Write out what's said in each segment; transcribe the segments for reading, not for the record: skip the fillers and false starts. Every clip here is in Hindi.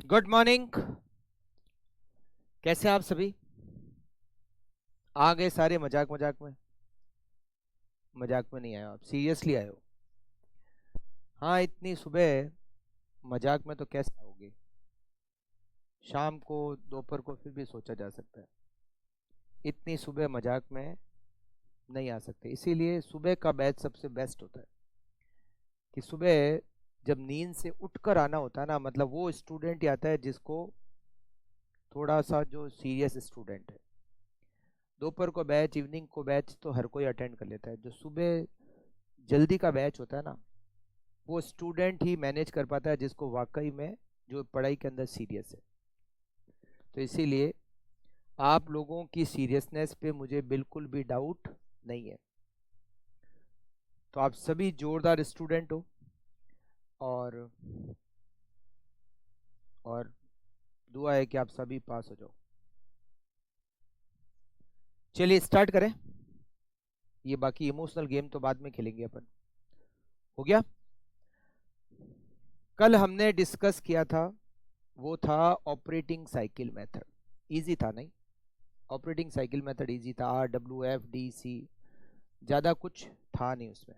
Good morning. कैसे हैं आप सभी? आ गए सारे मजाक मजाक में? मजाक में नहीं आए हो आप, सीरियसली आए हो? हाँ, इतनी सुबह मजाक में तो कैसे आओगे? शाम को, दोपहर को फिर भी सोचा जा सकता है। इतनी सुबह मजाक में नहीं आ सकते, इसीलिए सुबह का बैच सबसे बेस्ट होता है। कि सुबह जब नींद से उठकर आना होता है ना, मतलब वो स्टूडेंट ही आता है जिसको थोड़ा सा, जो सीरियस स्टूडेंट है। दोपहर को बैच, इवनिंग को बैच तो हर कोई अटेंड कर लेता है। जो सुबह जल्दी का बैच होता है ना, वो स्टूडेंट ही मैनेज कर पाता है जिसको वाकई में जो पढ़ाई के अंदर सीरियस है। तो इसीलिए आप लोगों की सीरियसनेस पे मुझे बिल्कुल भी डाउट नहीं है। तो आप सभी जोरदार स्टूडेंट हो। और और दुआ है कि आप सभी पास हो जाओ। चलिए स्टार्ट करें। ये बाकी इमोशनल गेम तो बाद में खेलेंगे अपन। हो गया? कल हमने डिस्कस किया था, वो था ऑपरेटिंग साइकिल मेथड। इजी था नहीं? ऑपरेटिंग साइकिल मेथड इजी था। RWFDC, ज़्यादा कुछ था नहीं उसमें।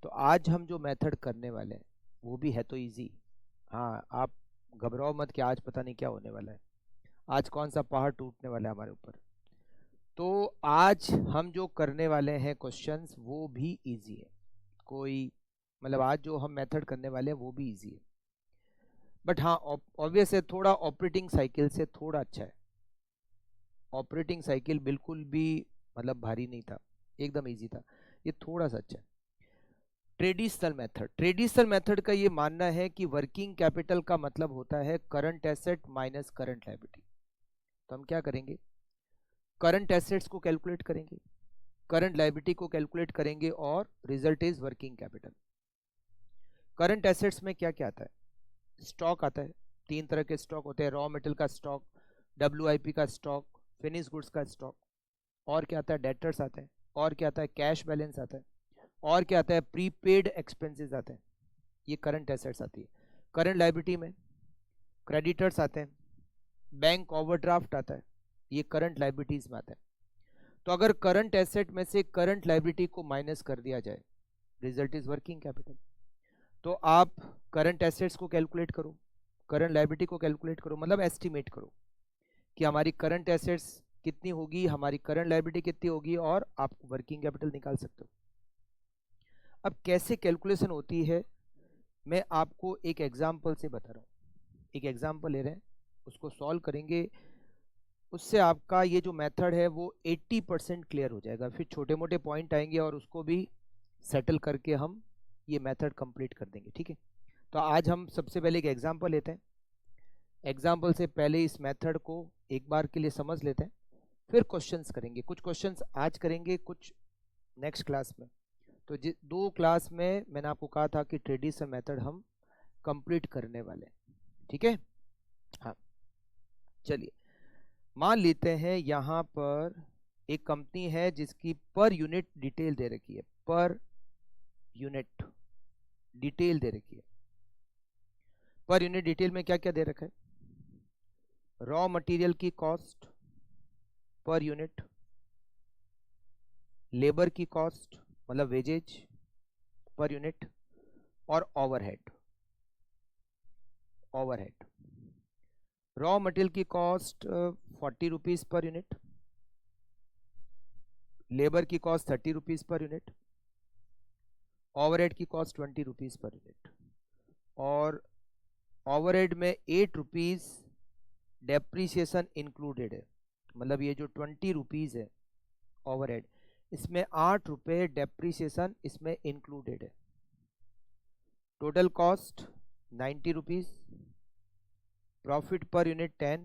तो आज हम जो मेथड करने वाले हैं वो भी है तो इजी। हाँ, आप घबराओ मत कि आज पता नहीं क्या होने वाला है, आज कौन सा पहाड़ टूटने वाला है हमारे ऊपर। तो आज हम जो करने वाले हैं क्वेश्चंस, वो भी इजी है। कोई, मतलब आज जो हम मेथड करने वाले हैं वो भी इजी है। बट हाँ, ऑब्वियस है, थोड़ा ऑपरेटिंग साइकिल से थोड़ा अच्छा है। ऑपरेटिंग साइकिल बिल्कुल भी मतलब भारी नहीं था, एकदम इजी था। ये थोड़ा सा अच्छा है। ट्रेडिशनल मेथड का ये मानना है कि वर्किंग कैपिटल का मतलब होता है current asset minus current liability. तो हम क्या करेंगे? करंट एसेट्स को कैलकुलेट करेंगे, करंट लायबिलिटी को कैलकुलेट करेंगे, और result is working capital. Current assets में क्या क्या आता है? स्टॉक आता है। तीन तरह के स्टॉक होते हैं: रॉ मेटेरियल का स्टॉक, WIP का स्टॉक, फिनिश गुड्स का स्टॉक। और क्या आता है? डेटर्स आते हैं। और क्या आता है? कैश बैलेंस आता है। और क्या आता है? प्रीपेड एक्सपेंसेस आते हैं। ये करंट एसेट्स आती है। करंट लायबिलिटी में क्रेडिटर्स आते हैं, बैंक ओवरड्राफ्ट आता है, ये करंट लायबिलिटीज में आता है। तो अगर करंट एसेट में से करंट लायबिलिटी को माइनस कर दिया जाए, रिजल्ट इज वर्किंग कैपिटल। तो आप करंट एसेट्स को कैलकुलेट करो, करंट लायबिलिटी को कैलकुलेट करो, मतलब एस्टिमेट करो कि हमारी करंट एसेट्स कितनी होगी, हमारी करंट लायबिलिटी कितनी होगी, और आप वर्किंग कैपिटल निकाल सकते हो। अब कैसे कैलकुलेशन होती है, मैं आपको एक एग्जाम्पल से बता रहा हूँ। एक एग्जाम्पल ले रहे हैं, उसको सॉल्व करेंगे, उससे आपका ये जो मेथड है वो 80% क्लियर हो जाएगा। फिर छोटे मोटे पॉइंट आएंगे और उसको भी सेटल करके हम ये मेथड कंप्लीट कर देंगे, ठीक है? तो आज हम सबसे पहले एक एग्जाम्पल लेते हैं। एग्जाम्पल से पहले इस मेथड को एक बार के लिए समझ लेते हैं, फिर क्वेश्चंस करेंगे। कुछ क्वेश्चंस आज करेंगे, कुछ नेक्स्ट क्लास में। तो दो क्लास में मैंने आपको कहा था कि ट्रेडिशनल मेथड हम कंप्लीट करने वाले हैं, ठीक है? हाँ, चलिए मान लेते हैं यहाँ पर एक कंपनी है जिसकी पर यूनिट डिटेल दे रखी है। पर यूनिट डिटेल दे रखी है। पर यूनिट डिटेल में क्या क्या दे रखा है? रॉ मटेरियल की कॉस्ट पर यूनिट, लेबर की कॉस्ट मतलब वेजेज पर यूनिट, और ओवरहेड। ओवरहेड, रॉ मटेरियल की cost 40 rupees per unit, labour की cost 30 rupees per unit, overhead की कॉस्ट 20 रुपीज पर यूनिट। और ओवरहेड में 8 रुपीज डेप्रीसिएशन इंक्लूडेड है। मतलब ये जो 20 रुपीज है ओवरहेड, इसमें 8 रुपये डेप्रीसिएशन इसमें इंक्लूडेड है। Total cost 90 rupees, profit per unit 10,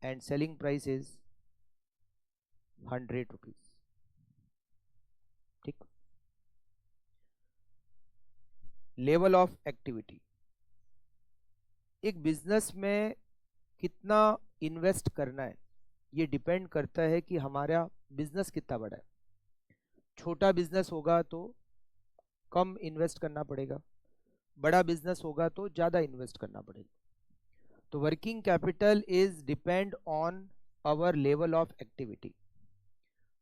and selling price is 100 rupees. ठीक। लेवल ऑफ एक्टिविटी, एक बिजनेस में कितना इन्वेस्ट करना है ये डिपेंड करता है कि हमारा बिजनेस कितना बड़ा है। छोटा बिजनेस होगा तो कम इन्वेस्ट करना पड़ेगा, बड़ा बिजनेस होगा तो ज़्यादा इन्वेस्ट करना पड़ेगा। तो working capital is depend on our level of activity.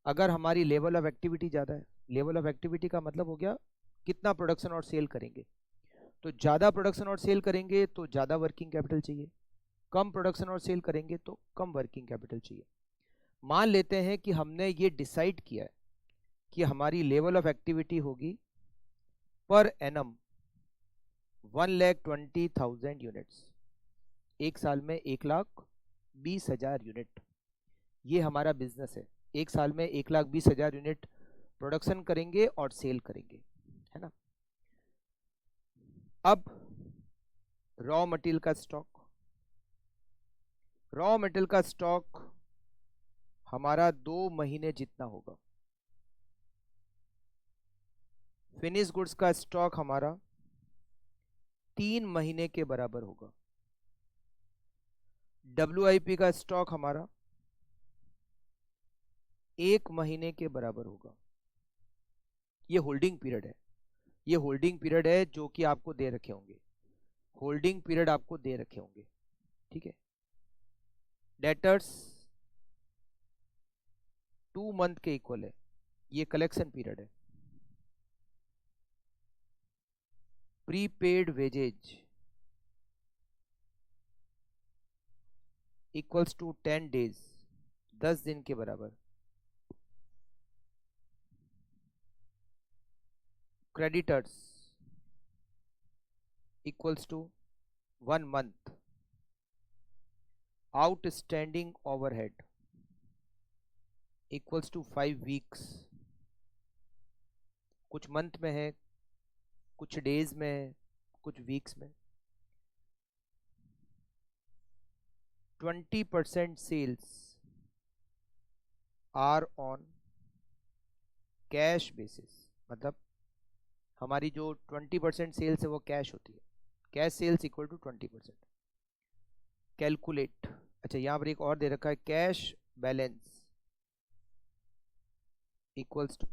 अगर हमारी लेवल ऑफ एक्टिविटी ज़्यादा है, लेवल ऑफ एक्टिविटी का मतलब हो गया कितना प्रोडक्शन और सेल करेंगे, तो ज़्यादा प्रोडक्शन और सेल करेंगे तो ज़्यादा वर्किंग कैपिटल चाहिए, कम प्रोडक्शन और सेल करेंगे तो कम वर्किंग कैपिटल चाहिए। मान लेते हैं कि हमने ये डिसाइड किया है कि हमारी लेवल ऑफ एक्टिविटी होगी पर एनम 1,20,000 यूनिट्स, एक साल में 1,20,000 यूनिट, ये हमारा बिजनेस है। एक साल में 1,20,000 यूनिट प्रोडक्शन करेंगे और सेल करेंगे, है ना। अब रॉ मटेरियल का स्टॉक, रॉ मटेरियल का स्टॉक हमारा 2 महीने जितना होगा, फिनिश गुड्स का स्टॉक हमारा 3 महीने के बराबर होगा, WIP का स्टॉक हमारा 1 महीने के बराबर होगा। ये होल्डिंग पीरियड है, ये होल्डिंग पीरियड है जो कि आपको दे रखे होंगे, होल्डिंग पीरियड आपको दे रखे होंगे, ठीक है। डेटर्स 2 मंथ के इक्वल है, ये कलेक्शन पीरियड है। Prepaid wages equals to 10 days, 10 दिन के बराबर। Creditors equals to 1 month. Outstanding overhead equals to 5 weeks, कुछ मंथ में है, कुछ डेज में है, कुछ वीक्स में। 20% sales are on cash basis, मतलब हमारी जो 20% सेल्स है वो कैश होती है, cash sales equal to 20%। Calculate, अच्छा यहाँ पर एक और दे रखा है, cash balance equals to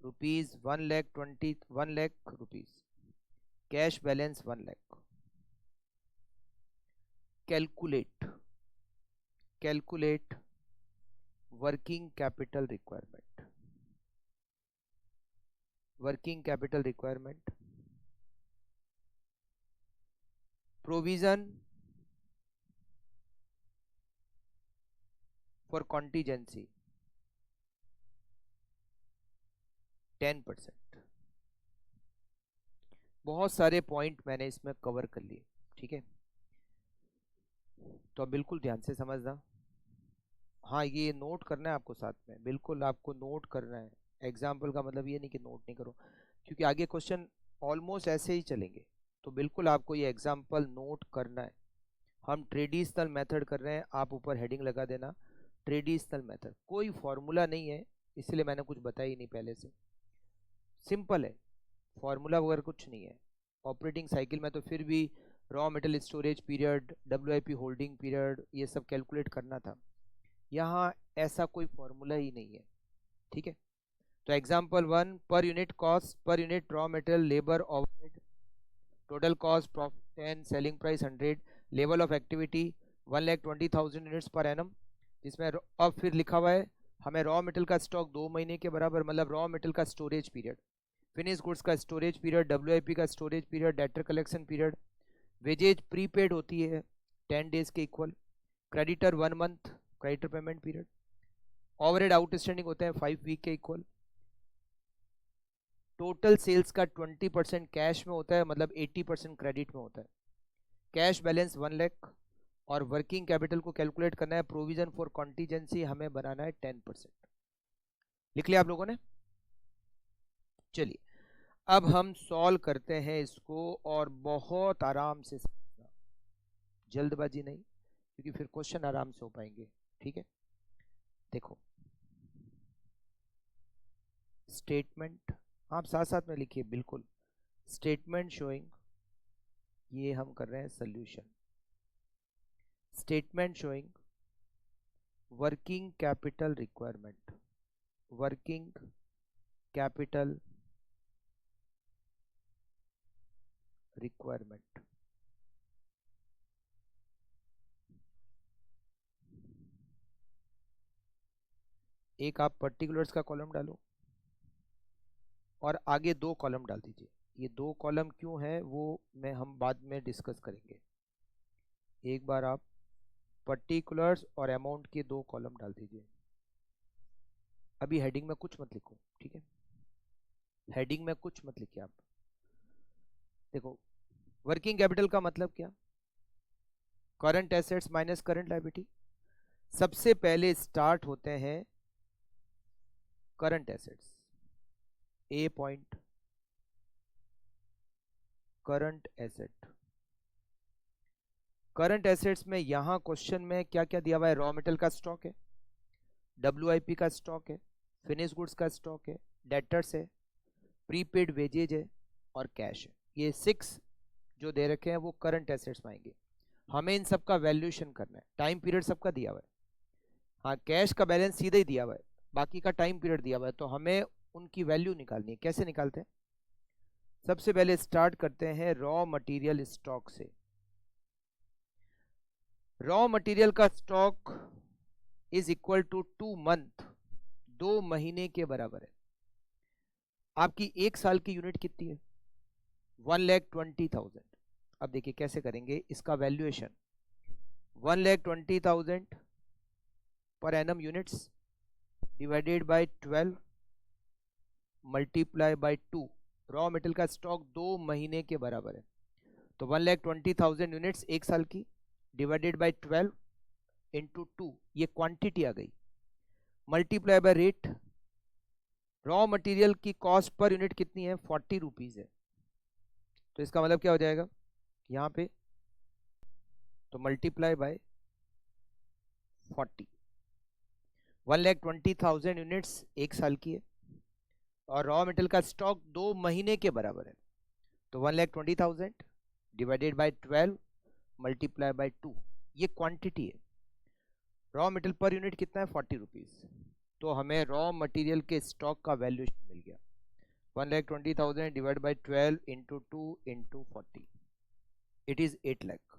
rupees 1,20,000 rupees, cash balance 1 lakh. Calculate, calculate working capital requirement, working capital requirement, provision for contingency 10%। बहुत सारे पॉइंट मैंने इसमें कवर कर लिए, ठीक है, तो अब बिल्कुल ध्यान से समझना। हाँ ये नोट करना है आपको, साथ में बिल्कुल आपको नोट करना है। एग्जाम्पल का मतलब ये नहीं कि नोट नहीं करो, क्योंकि आगे क्वेश्चन ऑलमोस्ट ऐसे ही चलेंगे, तो बिल्कुल आपको ये एग्जाम्पल नोट करना है। हम ट्रेडिशनल मेथड कर रहे हैं, आप ऊपर हेडिंग लगा देना ट्रेडिशनल मेथड, कोई फॉर्मूला नहीं है, इसलिए मैंने कुछ बताया ही नहीं पहले से, सिंपल है, फॉर्मूला वगैरह कुछ नहीं है। ऑपरेटिंग साइकिल में तो फिर भी raw material storage period, WIP holding period, ये सब कैलकुलेट करना था, यहाँ ऐसा कोई फॉर्मूला ही नहीं है, ठीक है। तो example 1, per unit cost, per unit raw material labour overhead, total cost profit 10, selling price 100, level of activity 1,20,000 units per annum, जिसमें अब फिर लिखा हुआ है हमें रॉ मटेरियल का स्टॉक 2 महीने के बराबर, मतलब रॉ मटेरियल का स्टोरेज पीरियड, फिनिश गुड्स का स्टोरेज पीरियड, WIP का storage period, debtor collection period, wages prepaid होती है 10 डेज के equal, creditor 1 month, creditor payment period, overhead outstanding होते हैं 5 वीक के इक्वल, टोटल सेल्स का 20% कैश में होता है, मतलब 80% क्रेडिट में होता है, कैश बैलेंस 1 लाख, और वर्किंग कैपिटल को कैलकुलेट करना है, प्रोविजन फॉर कॉन्टीजेंसी हमें बनाना है 10%। लिख लिया आप लोगों ने? चलिए अब हम सॉल्व करते हैं इसको, और बहुत आराम से समझना, जल्दबाजी नहीं, क्योंकि फिर क्वेश्चन आराम से हो पाएंगे, ठीक है। देखो स्टेटमेंट, आप साथ साथ में लिखिए बिल्कुल, स्टेटमेंट शोइंग, ये हम कर रहे हैं solution, statement showing working capital requirement, working capital requirement, एक आप पर्टिकुलर्स का कॉलम डालो और आगे 2 कॉलम डाल दीजिए। ये 2 कॉलम क्यों है वो हम बाद में डिस्कस करेंगे। एक बार आप पर्टिकुलर्स और अमाउंट के 2 कॉलम डाल दीजिए। अभी हेडिंग में कुछ मत लिखो, ठीक है? हेडिंग में कुछ मत लिखिए आप। देखो, वर्किंग कैपिटल का मतलब क्या? Current assets minus current liability. सबसे पहले स्टार्ट होते हैं current assets, A point current asset. Current assets में यहां क्वेश्चन में क्या क्या दिया हुआ है? रॉ मेटेरियल का स्टॉक है, WIP का स्टॉक है, फिनिश गुड्स का स्टॉक है, डेटर्स है, प्रीपेड वेजेज है और कैश है। ये 6 जो दे रखे हैं वो करंट एसेट्स में आएंगे। हमें इन सब का वैल्यूएशन करना है। टाइम पीरियड सबका दिया हुआ है। हाँ, कैश का बैलेंस सीधे ही दिया हुआ है, बाकी का टाइम पीरियड दिया हुआ है, तो हमें उनकी वैल्यू निकालनी है। कैसे निकालते हैं? सबसे पहले स्टार्ट करते हैं रॉ मटेरियल स्टॉक से। रॉ मटेरियल का stock is equal to 2 month, 2 महीने के बराबर है। आपकी 1 साल की यूनिट कितनी है? 1,20,000। अब देखिए कैसे करेंगे इसका valuation. 1,20,000 per annum units divided by 12 multiply bye 2। Raw material का स्टॉक 2 महीने के बराबर है, तो 1,20,000 यूनिट्स 1 साल की डिवाइडेड बाय 12 इंटू 2, ये क्वांटिटी आ गई, multiply by rate. Raw material की कॉस्ट पर यूनिट कितनी है? 40 रुपीज है। तो इसका मतलब क्या हो जाएगा यहाँ पे? तो मल्टीप्लाई बाय 40। 1,20,000 यूनिट्स 1 साल की है और रॉ मटेरियल का स्टॉक 2 महीने के बराबर है, तो 1,20,000 डिवाइडेड बाय 12 मल्टीप्लाई बाय 2, ये क्वांटिटी है। रॉ मटेरियल पर यूनिट कितना है? 40 रुपीज। तो हमें रॉ मटेरियल के स्टॉक का वैल्यूएशन मिल गया। 1,20,000 divide by 12 into 2 into 40, it is 8 lakh.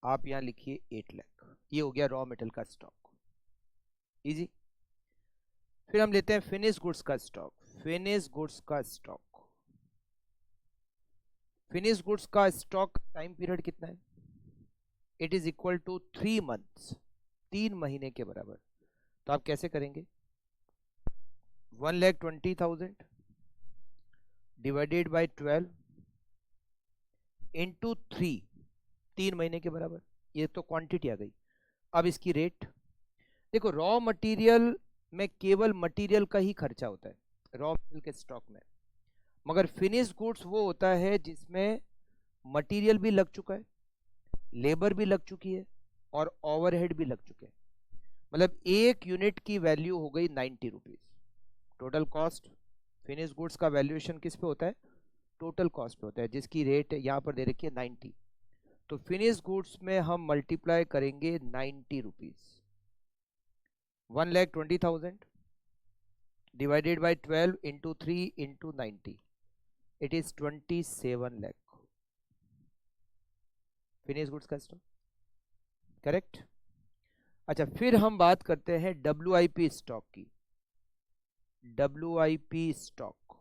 आप यहाँ लिखिए 8 लाख। ये हो गया रॉ मटेरियल का स्टॉक। इजी। फिर हम लेते हैं फिनिश गुड्स का स्टॉक। फिनिश गुड्स का स्टॉक, फिनिश गुड्स का स्टॉक टाइम पीरियड कितना है? It is equal to 3 months, 3 महीने के बराबर। तो आप कैसे करेंगे? 1,20,000 डिवाइडेड बाय 12 इंटू 3, 3 महीने के बराबर। ये तो क्वांटिटी आ गई। अब इसकी रेट देखो, रॉ मटेरियल में केवल मटेरियल का ही खर्चा होता है रॉ मटेरियल के स्टॉक में, मगर फिनिश गुड्स वो होता है जिसमें मटेरियल भी लग चुका है, लेबर भी लग चुकी है और ओवरहेड भी लग चुके हैं। मतलब एक यूनिट की वैल्यू हो गई 90 rupees. Total cost finish goods का वैल्यूएशन किस पे होता है? टोटल कॉस्ट पे होता है, जिसकी रेट यहाँ पर दे रखी है 90। तो फिनिश गुड्स में हम मल्टीप्लाई करेंगे 90 rupees. 1,20,000 divided by 12 into 3 into 90, it is 27 lakh finish goods का स्टॉक। करेक्ट। अच्छा, फिर हम बात करते हैं WIP स्टॉक की। WIP स्टॉक,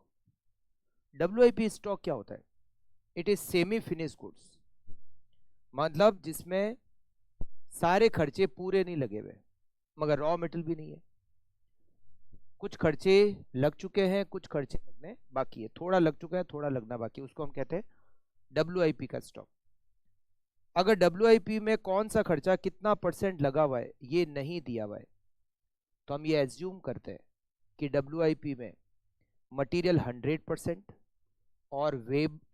WIP स्टॉक क्या होता है? It is semi finish goods, मतलब जिसमें सारे खर्चे पूरे नहीं लगे हुए मगर रॉ मटेरियल भी नहीं है। कुछ खर्चे लग चुके हैं, कुछ खर्चे लगने बाकी है, थोड़ा लग चुका है, थोड़ा लगना बाकी है, उसको हम कहते हैं WIP का स्टॉक। अगर WIP में कौन सा खर्चा कितना % लगा हुआ है ये नहीं दिया हुआ है, तो हम ये एज्यूम करते हैं कि WIP में मटेरियल 100% और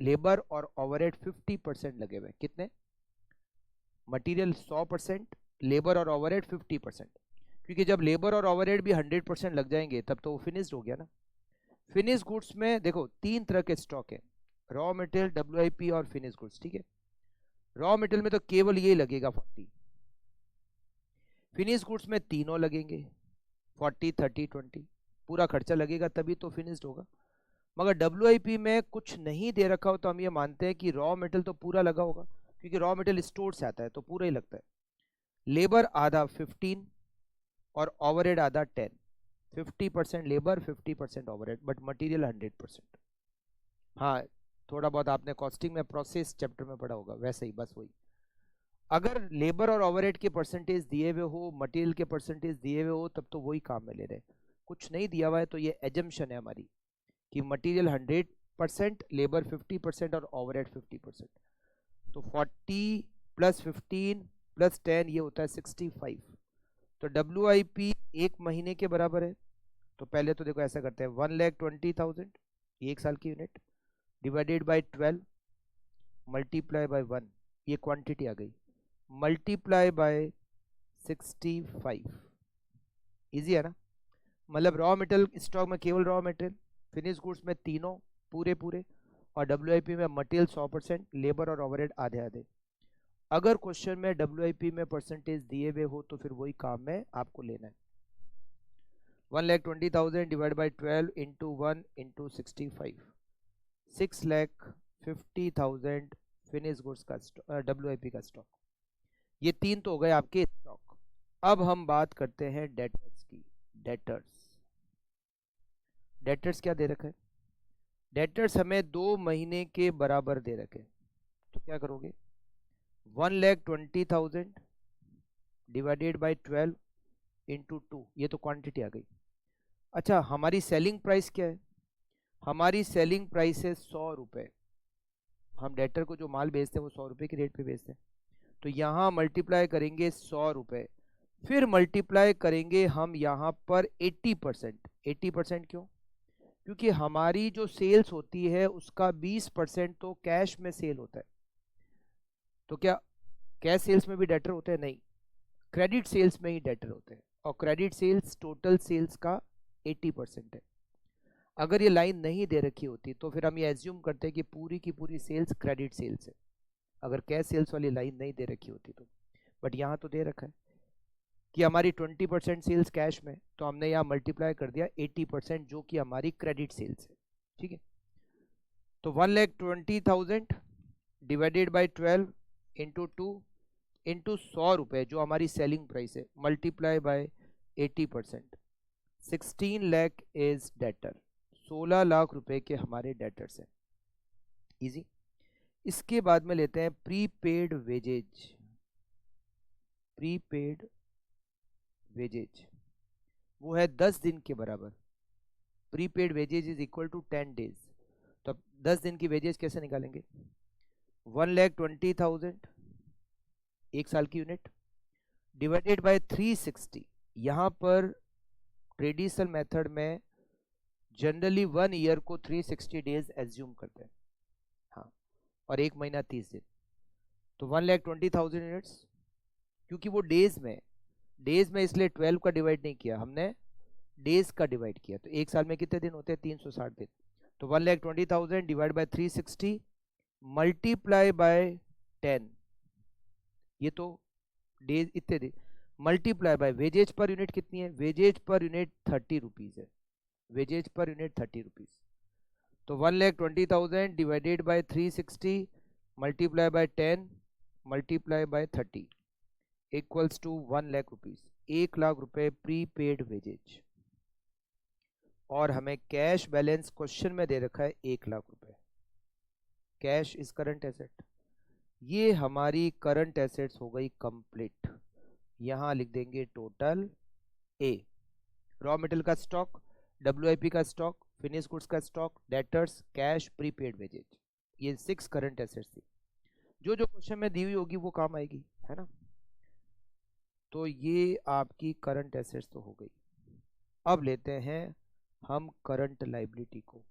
लेबर और ओवरहेड 50% लगे हुए। कितने? मटेरियल 100%, लेबर और ओवरहेड 50%। क्योंकि जब लेबर और ओवरहेड भी 100% लग जाएंगे तब तो वो फिनिश्ड हो गया ना। फिनिश गुड्स में देखो 3 तरह के स्टॉक है, रॉ मटेरियल, WIP और फिनिश गुड्स, ठीक है? रॉ मटेरियल में तो केवल ये लगेगा 40, फिनिश गुड्स में तीनों लगेंगे 40, 30, 20, पूरा खर्चा लगेगा तभी तो फिनिश्ड होगा। मगर WIP में कुछ नहीं दे रखा हो तो हम ये मानते हैं कि रॉ मटेरियल तो पूरा लगा होगा, क्योंकि रॉ मटेरियल स्टोर से आता है तो पूरा ही लगता है। लेबर आधा 15 और ओवरहेड आधा 10, 50% लेबर 50% ओवरहेड, बट मटेरियल 100%। हाँ, थोड़ा बहुत आपने कॉस्टिंग में प्रोसेस चैप्टर में पढ़ा होगा, वैसे ही बस वही। अगर लेबर और ओवरहेड के परसेंटेज दिए हुए हो, मटेरियल के परसेंटेज दिए हुए हो, तब तो वही काम में ले रहे हैं। कुछ नहीं दिया हुआ है तो ये एजम्पशन है हमारी कि मटेरियल 100%, लेबर 50% और ओवरहेड 50%। तो 40 + 15 + 10 ये होता है 65। तो WIP एक महीने के बराबर है। तो पहले तो देखो ऐसा करते हैं, 1,20,000 एक साल की unit divided by 12 multiply by 1, ये क्वांटिटी आ गई, मल्टीप्लाई बाय 65। इजी है ना। मतलब रॉ मटेरियल स्टॉक में केवल रॉ मटेरियल, फिनिश गुड्स में तीनों पूरे पूरे, और WIP में मटेरियल 100%, लेबर और ओवरहेड आधे आधे। अगर क्वेश्चन में WIP में परसेंटेज दिए हुए हो तो फिर वही काम में आपको लेना है। 1,20,000 divide by 12 into 1 into 65, 6,50,000 finish goods का WIP का स्टॉक। ये तीन तो हो गए आपके स्टॉक। अब हम बात करते हैं डेटर्स की। डेटर्स क्या दे रखा है? डेटर्स हमें 2 महीने के बराबर दे रखे, तो क्या करोगे, 1,20,000 डिवाइडेड बाई 12 इंटू 2, ये तो क्वांटिटी आ गई। अच्छा, हमारी सेलिंग प्राइस क्या है? हमारी सेलिंग प्राइस है 100 रुपये। हम डेटर को जो माल बेचते हैं वो 100 रुपये की रेट पे बेचते हैं। तो यहाँ मल्टीप्लाई करेंगे 100 रुपये, फिर मल्टीप्लाई करेंगे हम यहाँ पर 80%। 80% क्यों? क्योंकि हमारी जो सेल्स होती है उसका 20% तो कैश में सेल होता है। तो क्या कैश सेल्स में भी डेटर होते हैं? नहीं, क्रेडिट सेल्स में ही डेटर होते हैं, और क्रेडिट सेल्स टोटल सेल्स का 80% है। अगर ये लाइन नहीं दे रखी होती तो फिर हम ये एज्यूम करते हैं कि पूरी की पूरी सेल्स क्रेडिट सेल्स है, अगर कैश सेल्स वाली लाइन नहीं दे रखी होती तो। बट यहाँ तो दे रखा है कि हमारी 20% सेल्स कैश में, तो हमने यहाँ मल्टीप्लाई कर दिया 80% जो कि हमारी क्रेडिट सेल्स है। ठीक है, तो 1,20,000 डिवाइडेड बाई 12 इंटू 2 इंटू 100 रुपये जो हमारी सेलिंग प्राइस है, multiply by 80%, 16 lakh is debtor. 16 lakh रुपए के हमारे डेटर्स हैं। इजी। इसके बाद में लेते हैं प्रीपेड वेजेज। प्रीपेड वेजेज वो है 10 दिन के बराबर। Prepaid wages is equal to 10 days. तो अब 10 दिन की वेजेज कैसे निकालेंगे? 1,20,000 एक साल की यूनिट डिवाइडेड बाय 360। यहाँ पर ट्रेडिशनल मेथड में जनरली 1 ईयर को 360 डेज एज्यूम करते हैं, हाँ, और एक महीना 30 दिन। तो 1,20,000 यूनिट्स, क्योंकि वो डेज में इसलिए 12 का डिवाइड नहीं किया हमने, डेज का डिवाइड किया। तो एक साल में कितने दिन होते हैं? 360 दिन। तो 1,20,000 डिवाइड बाय 360 मल्टीप्लाई बाय 10, ये तो डेज इतने दिन, multiply by wages per unit कितनी है? वेजेज पर यूनिट 30 रुपीज है। Wages per unit 30 rupees. तो 1,20,000 divided by 360 multiply by 10 multiply by 30 equals to 1 lakh rupees. 1 lakh रुपए प्रीपेड वेजेज। और हमें कैश बैलेंस क्वेश्चन में दे रखा है 1 लाख रुपए। Cash is current asset. ये हमारी करंट एसेट्स हो गई कंप्लीट। यहां लिख देंगे टोटल ए, रॉ मटेरियल का स्टॉक, WIP का स्टॉक, फिनिश गुड्स का stock, debtors, cash, prepaid wages. ये 6 करंट एसेट्स थी। जो जो क्वेश्चन में दी हुई होगी वो काम आएगी, है ना। तो ये आपकी करंट एसेट्स तो हो गई। अब लेते हैं हम करंट लाइबिलिटी को।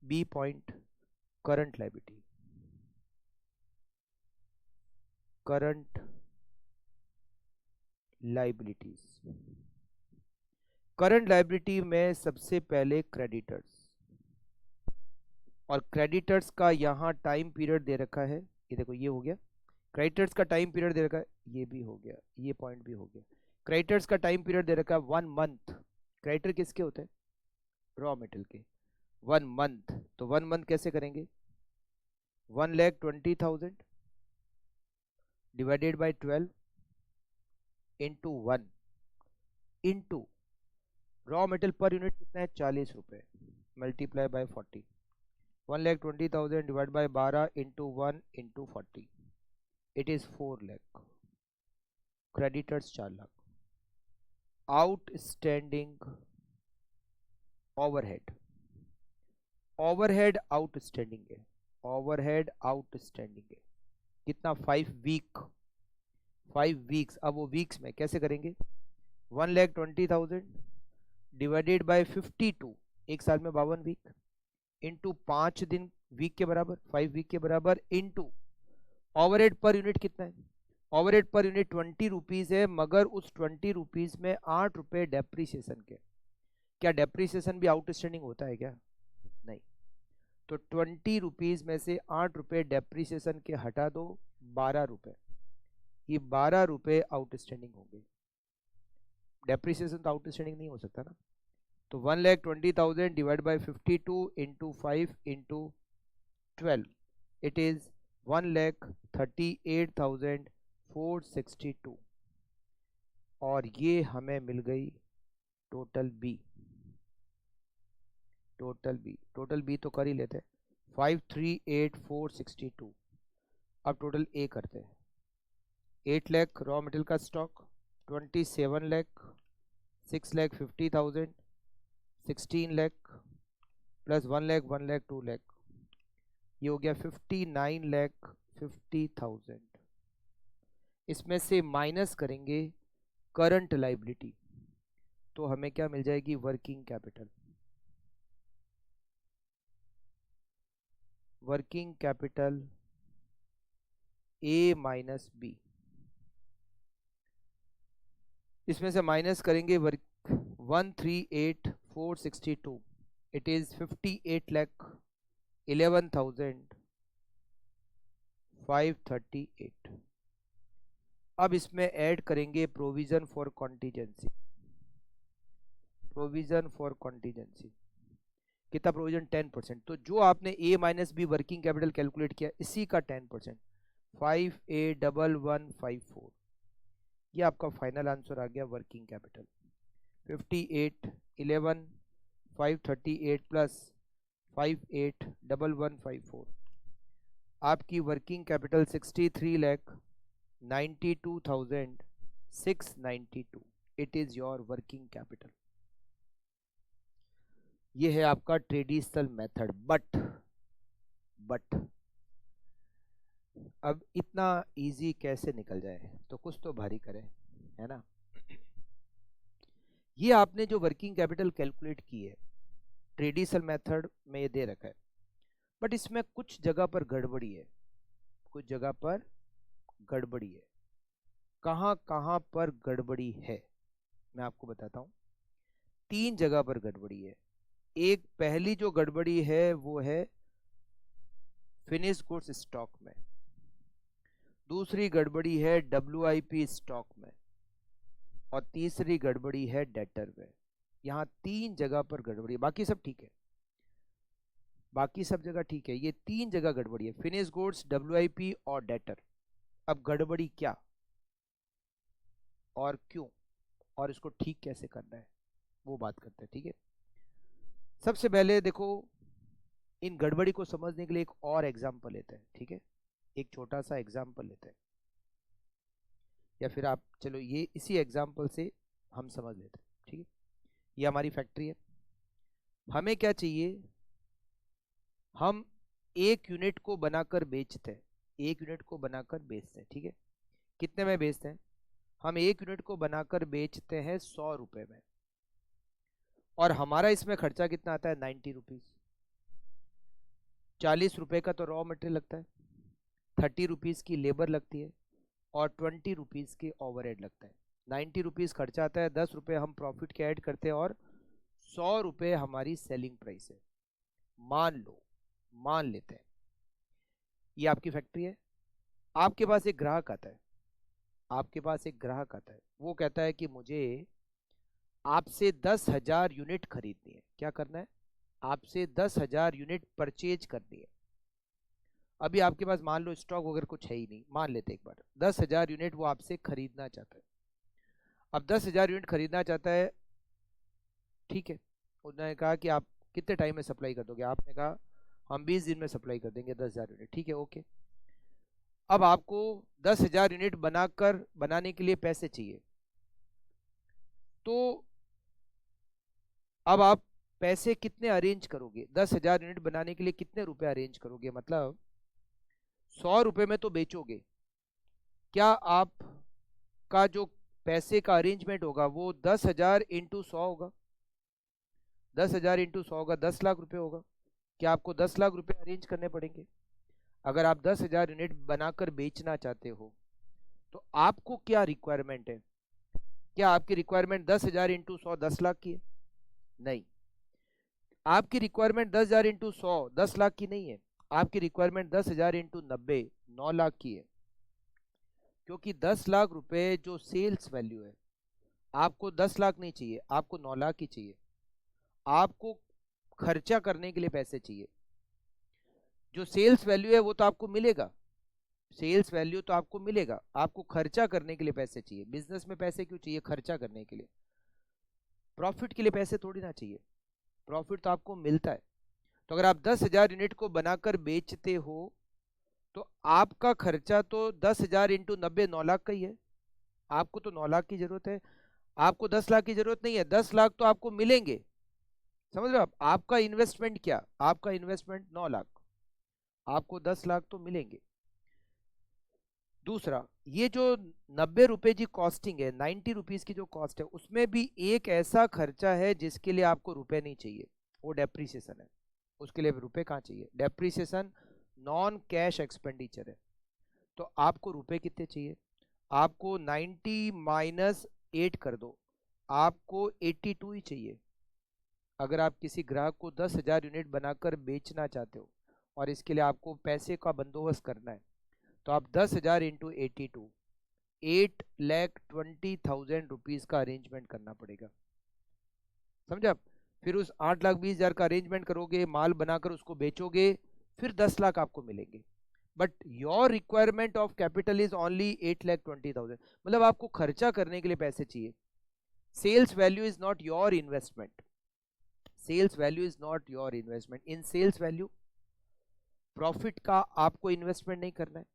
B point, current liability. Current liabilities. Current liability में सबसे पहले क्रेडिटर्स, और क्रेडिटर्स का यहाँ टाइम पीरियड दे रखा है। ये देखो, ये हो गया क्रेडिटर्स का टाइम पीरियड दे रखा है, ये भी हो गया, ये पॉइंट भी हो गया। क्रेडिटर्स का टाइम पीरियड दे रखा है 1 मंथ। क्रेडिटर किसके होते हैं? रॉ मेटेरियल के। 1 मंथ, तो 1 मंथ कैसे करेंगे? 1,20,000 divided by 12 into 1 into raw material per unit कितना है 40 रुपये multiply by 40, 1,20,000 divide by 12 into 1 into 40, it is 4 lakh. Creditors 4 lakh. Outstanding overhead, overhead outstanding है, ओवरहेड आउटस्टैंडिंग है कितना 5 वीक, 5 वीक्स। अब वो वीक्स में कैसे करेंगे, 1,20,000 डिवाइडेड बाय 52, एक साल में 52 वीक, इंटू 5 दिन वीक के बराबर, 5 वीक के बराबर, इंटू ओवरहेड पर यूनिट कितना है, ओवरहेड पर यूनिट 20 रुपीज़ है, मगर उस 20 रुपीज़ में 8 रुपये डेप्रीसिएशन के। क्या डेप्रीसिएशन भी आउटस्टैंडिंग होता है क्या, नहीं। तो 20 रुपीज़ में से 8 रुपये डेप्रीसिएशन के हटा दो, 12 रुपये, ये 12 रुपये आउटस्टैंडिंग होंगे। डेप्रीसिएशन तो आउटस्टैंडिंग नहीं हो सकता ना। तो 1,20,000 divide by 52 into 5 into 12, it is 1,38,462, और ये हमें मिल गई total B. Total B, total B तो कर ही लेते हैं, 538,462। अब टोटल ए करते हैं। 8 लाख रॉ मटेरियल का स्टॉक, 27 लाख, 6,50,000, 16 लाख प्लस 1 लाख, 1 लाख, 2 लाख, ये हो गया 59,50,000। इसमें से माइनस करेंगे करंट लाइबिलिटी, तो हमें क्या मिल जाएगी, working capital. Working capital A minus B, इसमें से माइनस करेंगे 138,462, इट इज 58,11,538। अब इसमें ऐड करेंगे provision for contingency. Provision for contingency कितना प्रोविजन, 10%। तो जो आपने A minus B working capital calculate किया, इसी का 10%, 58,11,554, ये आपका फाइनल आंसर आ गया वर्किंग कैपिटल। 58,11,538 प्लस 58,11,554, आपकी working capital 63,92,692, it is your working capital. ये है आपका ट्रेडिशनल मेथड। बट अब इतना इजी कैसे निकल जाए, तो कुछ तो भारी करें, है ना। ये आपने जो वर्किंग कैपिटल कैलकुलेट की है ट्रेडिशनल मेथड में, ये दे रखा है, बट इसमें कुछ जगह पर गड़बड़ी है, कुछ जगह पर गड़बड़ी है। कहाँ कहाँ पर गड़बड़ी है मैं आपको बताता हूँ। 3 जगह पर गड़बड़ी है। एक पहली जो गड़बड़ी है वो है फिनिश गुड्स स्टॉक में, दूसरी गड़बड़ी है WIP स्टॉक में, और तीसरी गड़बड़ी है डेटर में। यहाँ 3 जगह पर गड़बड़ी है, बाकी सब ठीक है, बाकी सब जगह ठीक है, ये 3 जगह गड़बड़ी है, फिनिश गुड्स, WIP और डेटर। अब गड़बड़ी क्या और क्यों, और इसको ठीक कैसे करना है, वो बात करते हैं, ठीक है। सबसे पहले देखो, इन गड़बड़ी को समझने के लिए एक और एग्जाम्पल लेते हैं, ठीक है। एक छोटा सा एग्जाम्पल लेते हैं, या फिर आप चलो ये इसी एग्जाम्पल से हम समझ लेते हैं, ठीक है। ये हमारी फैक्ट्री है, हमें क्या चाहिए, हम 1 यूनिट को बनाकर बेचते हैं, 1 यूनिट को बनाकर बेचते हैं, ठीक है। कितने में बेचते हैं, हम 1 यूनिट को बनाकर बेचते हैं 100 रुपये में, और हमारा इसमें खर्चा कितना आता है, 90 रुपीज़। 40 रुपये का तो रॉ मटेरियल लगता है, 30 रुपीज़ की लेबर लगती है, और 20 रुपीज़ के ओवरहेड लगता है। 90 रुपीज़ खर्चा आता है, 10 रुपये हम प्रॉफिट के ऐड करते हैं, और 100 रुपये हमारी सेलिंग प्राइस है। मान लेते हैं ये आपकी फैक्ट्री है। आपके पास एक ग्राहक आता है, आपके पास एक ग्राहक आता है, वो कहता है कि मुझे आपसे 10,000 यूनिट खरीदनी है। क्या करना है, आपसे 10,000 यूनिट परचेज करनी है। अभी आपके पास मान लो स्टॉक वगैरह कुछ है ही नहीं, मान लेते एक बार 10,000 यूनिट वो आपसे खरीदना चाहता है। अब 10,000 यूनिट खरीदना चाहता है, ठीक है। उन्होंने कहा कि आप कितने टाइम में सप्लाई कर दोगे, आपने कहा हम 20 दिन में सप्लाई कर देंगे 10,000 यूनिट, ठीक है, ओके। अब आपको 10,000 यूनिट बनाने के लिए पैसे चाहिए, तो अब आप पैसे कितने अरेंज करोगे? 10,000 यूनिट बनाने के लिए कितने रुपए अरेंज करोगे? मतलब 100 रुपए में तो बेचोगे, क्या आपका जो पैसे का अरेंजमेंट होगा वो 10,000 इंटू 100 होगा? 10,000 इंटू 100 होगा, 10 लाख रुपए होगा। क्या आपको 10 लाख रुपए अरेंज करने पड़ेंगे? अगर आप 10,000 यूनिट बनाकर बेचना चाहते हो तो आपको क्या रिक्वायरमेंट है? क्या आपकी रिक्वायरमेंट 10,000 इंटू 100 10 लाख की है? नहीं, आपकी रिक्वायरमेंट 10,000 इंटू 100 10 लाख की नहीं है, आपकी रिक्वायरमेंट 10,000 इंटू 90 9 लाख की है। क्योंकि 10 लाख रुपए जो सेल्स वैल्यू है, आपको 10 लाख नहीं चाहिए, आपको 9 लाख ही चाहिए। आपको खर्चा करने के लिए पैसे चाहिए। जो सेल्स वैल्यू है वो तो आपको मिलेगा, सेल्स वैल्यू तो आपको मिलेगा, आपको खर्चा करने के लिए पैसे चाहिए। बिजनेस में पैसे क्यों चाहिए? खर्चा करने के लिए। प्रॉफिट के लिए पैसे थोड़ी ना चाहिए, प्रॉफिट तो आपको मिलता है। तो अगर आप 10,000 यूनिट को बनाकर बेचते हो तो आपका खर्चा तो 10,000 इंटू 90 9 लाख का ही है। आपको तो 9 लाख की जरूरत है, आपको 10 लाख की जरूरत नहीं है। 10 लाख तो आपको मिलेंगे, समझ रहे हो आप? आपका इन्वेस्टमेंट क्या? आपका इन्वेस्टमेंट 9 लाख, आपको 10 लाख तो मिलेंगे। दूसरा, ये जो 90 रुपए की कॉस्टिंग है, 90 रुपीज की जो कॉस्ट है, उसमें भी एक ऐसा खर्चा है जिसके लिए आपको रुपए नहीं चाहिए, वो डेप्रीसिएशन है। उसके लिए रुपए कहाँ चाहिए? डेप्रीसिएशन नॉन कैश एक्सपेंडिचर है। तो आपको रुपए कितने चाहिए? आपको 90 माइनस 8 कर दो, आपको 82 ही चाहिए। अगर आप किसी ग्राहक को 10,000 यूनिट बनाकर बेचना चाहते हो और इसके लिए आपको पैसे का बंदोबस्त करना है, तो आप 10,000 इंटू 82 8,20,000 रुपीज का अरेंजमेंट करना पड़ेगा, समझा? फिर उस 8,20,000 का अरेंजमेंट करोगे, माल बनाकर उसको बेचोगे, फिर 10 लाख आपको मिलेंगे। But your requirement of capital is only 8,20,000, मतलब आपको खर्चा करने के लिए पैसे चाहिए। Sales value is not your investment, sales value is not your investment. In sales value profit का आपको इन्वेस्टमेंट नहीं करना है,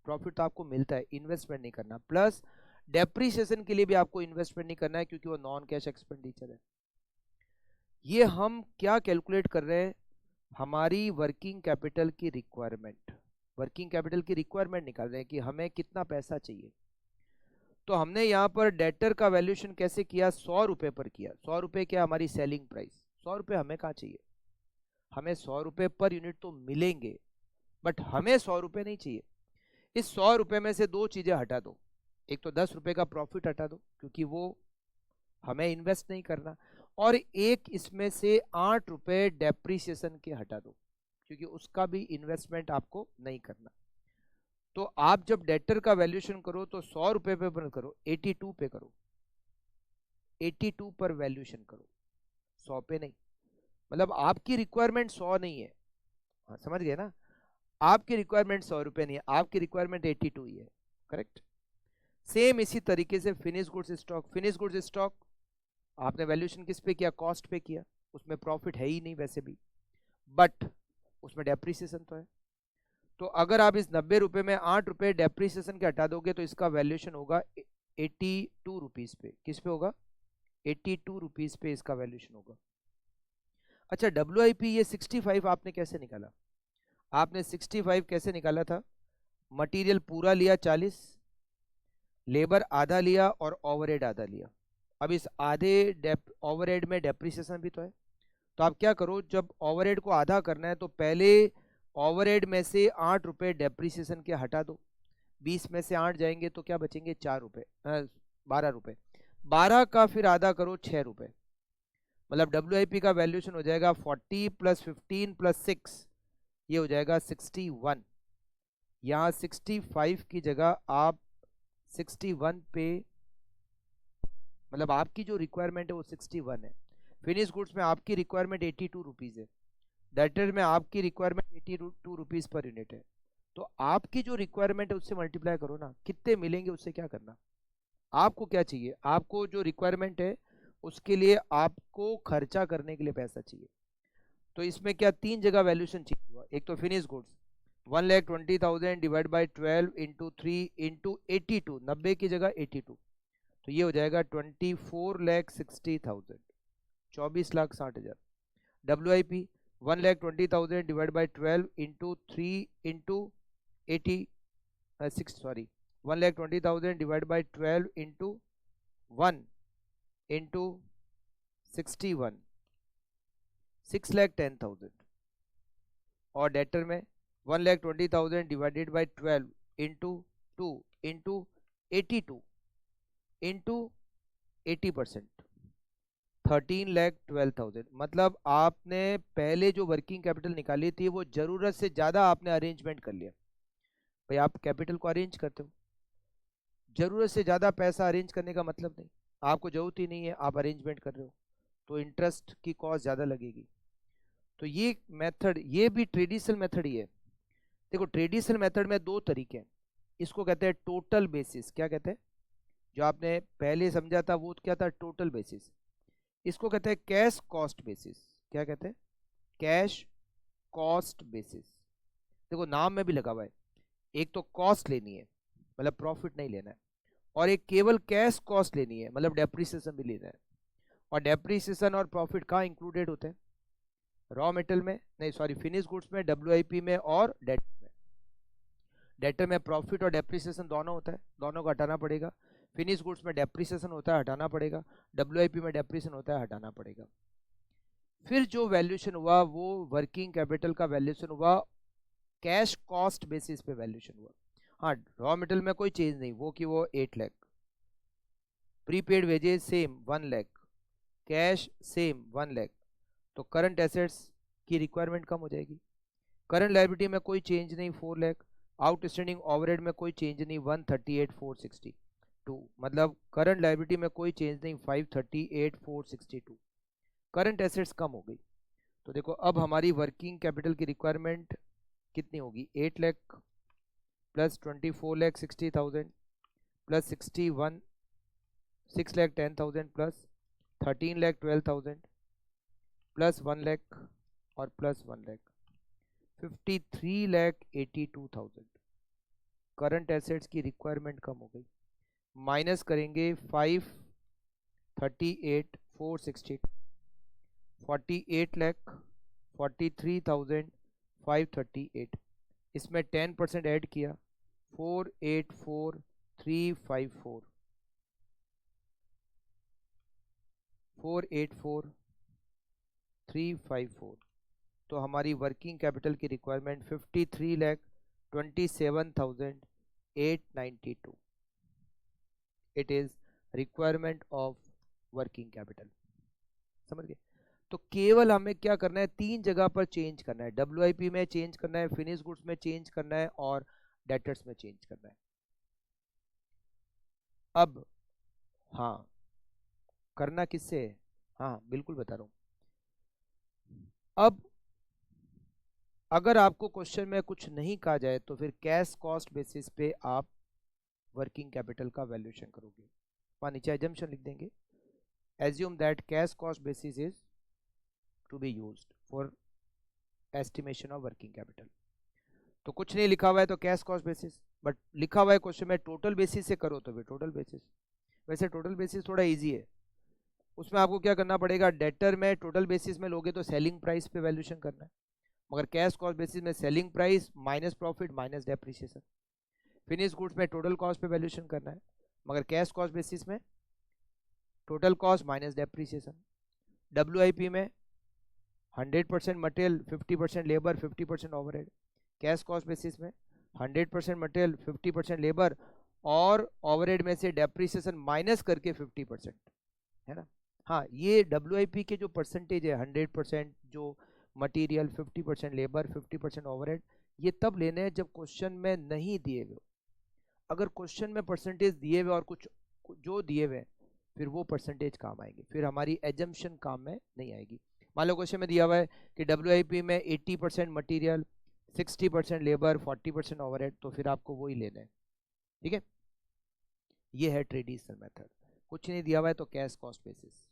प्रॉफिट तो आपको मिलता है, इन्वेस्टमेंट नहीं करना। प्लस डेप्रीसिएशन के लिए भी आपको इन्वेस्टमेंट नहीं करना है क्योंकि वो नॉन कैश एक्सपेंडिचर है। ये हम क्या कैलकुलेट कर रहे हैं? हमारी वर्किंग कैपिटल की रिक्वायरमेंट, वर्किंग कैपिटल की रिक्वायरमेंट निकाल रहे हैं कि हमें कितना पैसा चाहिए। तो हमने यहाँ पर डेटर का वैल्यूएशन कैसे किया? 100 रुपए पर किया। 100 रुपए क्या हमारी सेलिंग प्राइस? 100 रुपए हमें कहाँ चाहिए? हमें 100 रुपए पर यूनिट तो मिलेंगे, बट हमें 100 रुपए नहीं चाहिए। इस 100 रुपए में से दो चीजें हटा दो, एक तो 10 रुपए का प्रॉफिट हटा दो क्योंकि वो हमें इन्वेस्ट नहीं करना, और एक इसमें से 8 रुपए डेप्रीसिएशन के हटा दो क्योंकि उसका भी इन्वेस्टमेंट आपको नहीं करना। तो आप जब डेटर का वैल्यूएशन करो तो 100 रुपए पे मत करो, 82 पे करो, 82 पर वैल्यूएशन करो, 100 पे नहीं। मतलब आपकी रिक्वायरमेंट 100 नहीं है, हाँ समझ गए ना? आपकी रिक्वायरमेंट 100 रुपए नहीं है, आपकी रिक्वायरमेंट 82 ही है, करेक्ट? सेम इसी तरीके से finish goods stock, finish goods stock आपने वैल्यूएशन किस पे किया? कॉस्ट पे किया, उसमें प्रॉफिट है ही नहीं वैसे भी, बट उसमें डेप्रीसिएशन तो है। तो अगर आप इस 90 रुपए में 8 रुपए डेप्रीसिएशन के हटा दोगे तो इसका वैल्यूएशन होगा 82 रुपीज पे। किस पे होगा? 82 रुपीज पे इसका वैल्यूएशन होगा। अच्छा, WIP ये 65 आपने कैसे निकाला? आपने 65 कैसे निकाला था? मटेरियल पूरा लिया 40, लेबर आधा लिया और ओवरहेड आधा लिया। अब इस आधे ओवरहेड में डेप्रीसिएशन भी तो है, तो आप क्या करो, जब ओवरहेड को आधा करना है तो पहले ओवरहेड में से 8 रुपए डेप्रीसिएशन के हटा दो, 20 में से 8 जाएंगे तो क्या बचेंगे? 4 रुपए, 12 रुपए। 12 का फिर आधा करो 6 रुपए, मतलब WIP का वैल्यूएशन हो जाएगा 40 प्लस 15 प्लस 6, ये हो जाएगा 61। यहाँ 65 की जगह आप 61 पे, मतलब आपकी जो रिक्वायरमेंट है वो 61 है। फिनिश गुड्स में आपकी रिक्वायरमेंट 82 रुपीज़ है, डेटर में आपकी रिक्वायरमेंट 82 रुपीज़ पर यूनिट है। तो आपकी जो रिक्वायरमेंट है उससे मल्टीप्लाई करो ना, कितने मिलेंगे उससे क्या करना, आपको क्या चाहिए, आपको जो रिक्वायरमेंट है उसके लिए आपको खर्चा करने के लिए पैसा चाहिए। तो इसमें क्या तीन जगह वैल्यूएशन चाहिए हुआ, एक तो finish goods 1,20,000 divide by 12 into 3 into 82, 90 की जगह 82, तो ये हो जाएगा 24,60,000, 24,60,000। WIP 1,20,000 divide by 12 into 3 into 80 6 sorry 1,20,000 divide by 12 into 1 into 61, 6,10,000। और डेटर में 1,20,000 divided by 12 into 2 into 82 into 80%, 13,12,000। मतलब आपने पहले जो वर्किंग कैपिटल निकाली थी वो जरूरत से ज्यादा आपने अरेंजमेंट कर लिया। भाई आप कैपिटल को अरेंज करते हो, जरूरत से ज्यादा पैसा अरेंज करने का मतलब नहीं, आपको जरूरत ही नहीं है आप अरेंजमेंट कर रहे हो, तो इंटरेस्ट की कॉस्ट ज्यादा लगेगी। तो ये मेथड, ये भी ट्रेडिशनल मेथड ही है। देखो ट्रेडिशनल मेथड में दो तरीके हैं, इसको कहते हैं टोटल बेसिस। क्या कहते हैं, जो आपने पहले समझा था वो क्या था, टोटल बेसिस। इसको कहते हैं कैश कॉस्ट बेसिस। क्या कहते हैं, कैश कॉस्ट बेसिस। देखो नाम में भी लगा हुआ है, एक तो कॉस्ट लेनी है मतलब प्रॉफिट नहीं लेना है, और एक केवल कैश कॉस्ट लेनी है मतलब डेप्रिसिएशन भी लेना है। और डेप्रिसिएशन और प्रॉफिट कहाँ इंक्लूडेड होते हैं, रॉ मेटेरियल में, नहीं सॉरी फिनिश गुड्स में, WIP में और डेटर में। डेटर में प्रॉफिट और डेप्रिसिएशन दोनों होता है, दोनों को हटाना पड़ेगा। फिनिश गुड्स में डेप्रिसिएशन होता है, हटाना पड़ेगा। WIP में डेप्रिसिएशन होता है, हटाना पड़ेगा। फिर जो वैल्यूएशन हुआ वो वर्किंग कैपिटल का वैल्यूएशन हुआ कैश कॉस्ट बेसिस पे वैल्यूएशन हुआ। हाँ रॉ मेटेरियल में कोई चेंज नहीं, वो कि वो 8 lakh, prepaid wages same 1 lakh, cash same 1 lakh, तो करंट एसेट्स की रिक्वायरमेंट कम हो जाएगी। करंट लायबिलिटी में कोई चेंज नहीं 4 लाख, आउटस्टैंडिंग ओवरहेड में कोई चेंज नहीं 138,462, मतलब करंट लायबिलिटी में कोई चेंज नहीं 538,462, करंट एसेट्स कम हो गई। तो देखो अब हमारी वर्किंग कैपिटल की रिक्वायरमेंट कितनी होगी, 8 lakh plus 24,60,000 plus 6,10,000 plus 13,12,000 plus 1 lakh और प्लस 1 लाख, 53,82,000। करंट एसेट्स की रिक्वायरमेंट कम हो गई, माइनस करेंगे 538,460, 48 लाख 43,538, इसमें 10% ऐड किया 484,354, 484,354। तो हमारी वर्किंग कैपिटल की requirement 53,27,892। It is requirement of working capital. समझ गए। तो केवल हमें क्या करना है, तीन जगह पर चेंज करना है, WIP में चेंज करना है, फिनिश गुड्स में चेंज करना है और डेटर्स में चेंज करना है। अब हाँ करना किससे है, हाँ बिल्कुल बता रहा हूं। अब अगर आपको क्वेश्चन में कुछ नहीं कहा जाए तो फिर कैश कॉस्ट बेसिस पे आप वर्किंग कैपिटल का वैल्यूएशन करोगे। वहां नीचे एजम्पशन लिख देंगे, assume that cash cost basis is to be used for estimation of working capital. तो कुछ नहीं लिखा हुआ है तो कैश कॉस्ट बेसिस, बट लिखा हुआ है क्वेश्चन में टोटल बेसिस से करो तो फिर टोटल बेसिस। वैसे टोटल बेसिस थोड़ा इजी है, उसमें आपको क्या करना पड़ेगा, डेटर में टोटल बेसिस में लोगे तो सेलिंग प्राइस पे वैल्यूएशन करना है, मगर कैश कॉस्ट बेसिस में selling price minus profit minus depreciation. Finish goods में टोटल कॉस्ट पे वैल्यूएशन करना है, मगर कैश कॉस्ट बेसिस में total cost minus depreciation. WIP में 100% material 50% labour 50% overhead, cash cost basis में 100% मटेरियल 50% लेबर और ओवरहेड में से डेप्रिसिएशन माइनस करके 50%, है ना। हाँ ये WIP के जो परसेंटेज है 100% जो मटेरियल 50% लेबर 50% ओवरहेड, ये तब लेने हैं जब क्वेश्चन में नहीं दिए हुए। अगर क्वेश्चन में परसेंटेज दिए हुए और कुछ जो दिए हुए फिर वो परसेंटेज काम आएंगे, फिर हमारी एजम्पशन काम में नहीं आएगी। मान लो क्वेश्चन में दिया हुआ है कि WIP में 80% मटीरियल 60% लेबर 40% ओवरहेड, तो फिर आपको वही लेना है, ठीक है। ये है ट्रेडिशनल मेथड। कुछ नहीं दिया हुआ है तो कैश कॉस्ट बेसिस,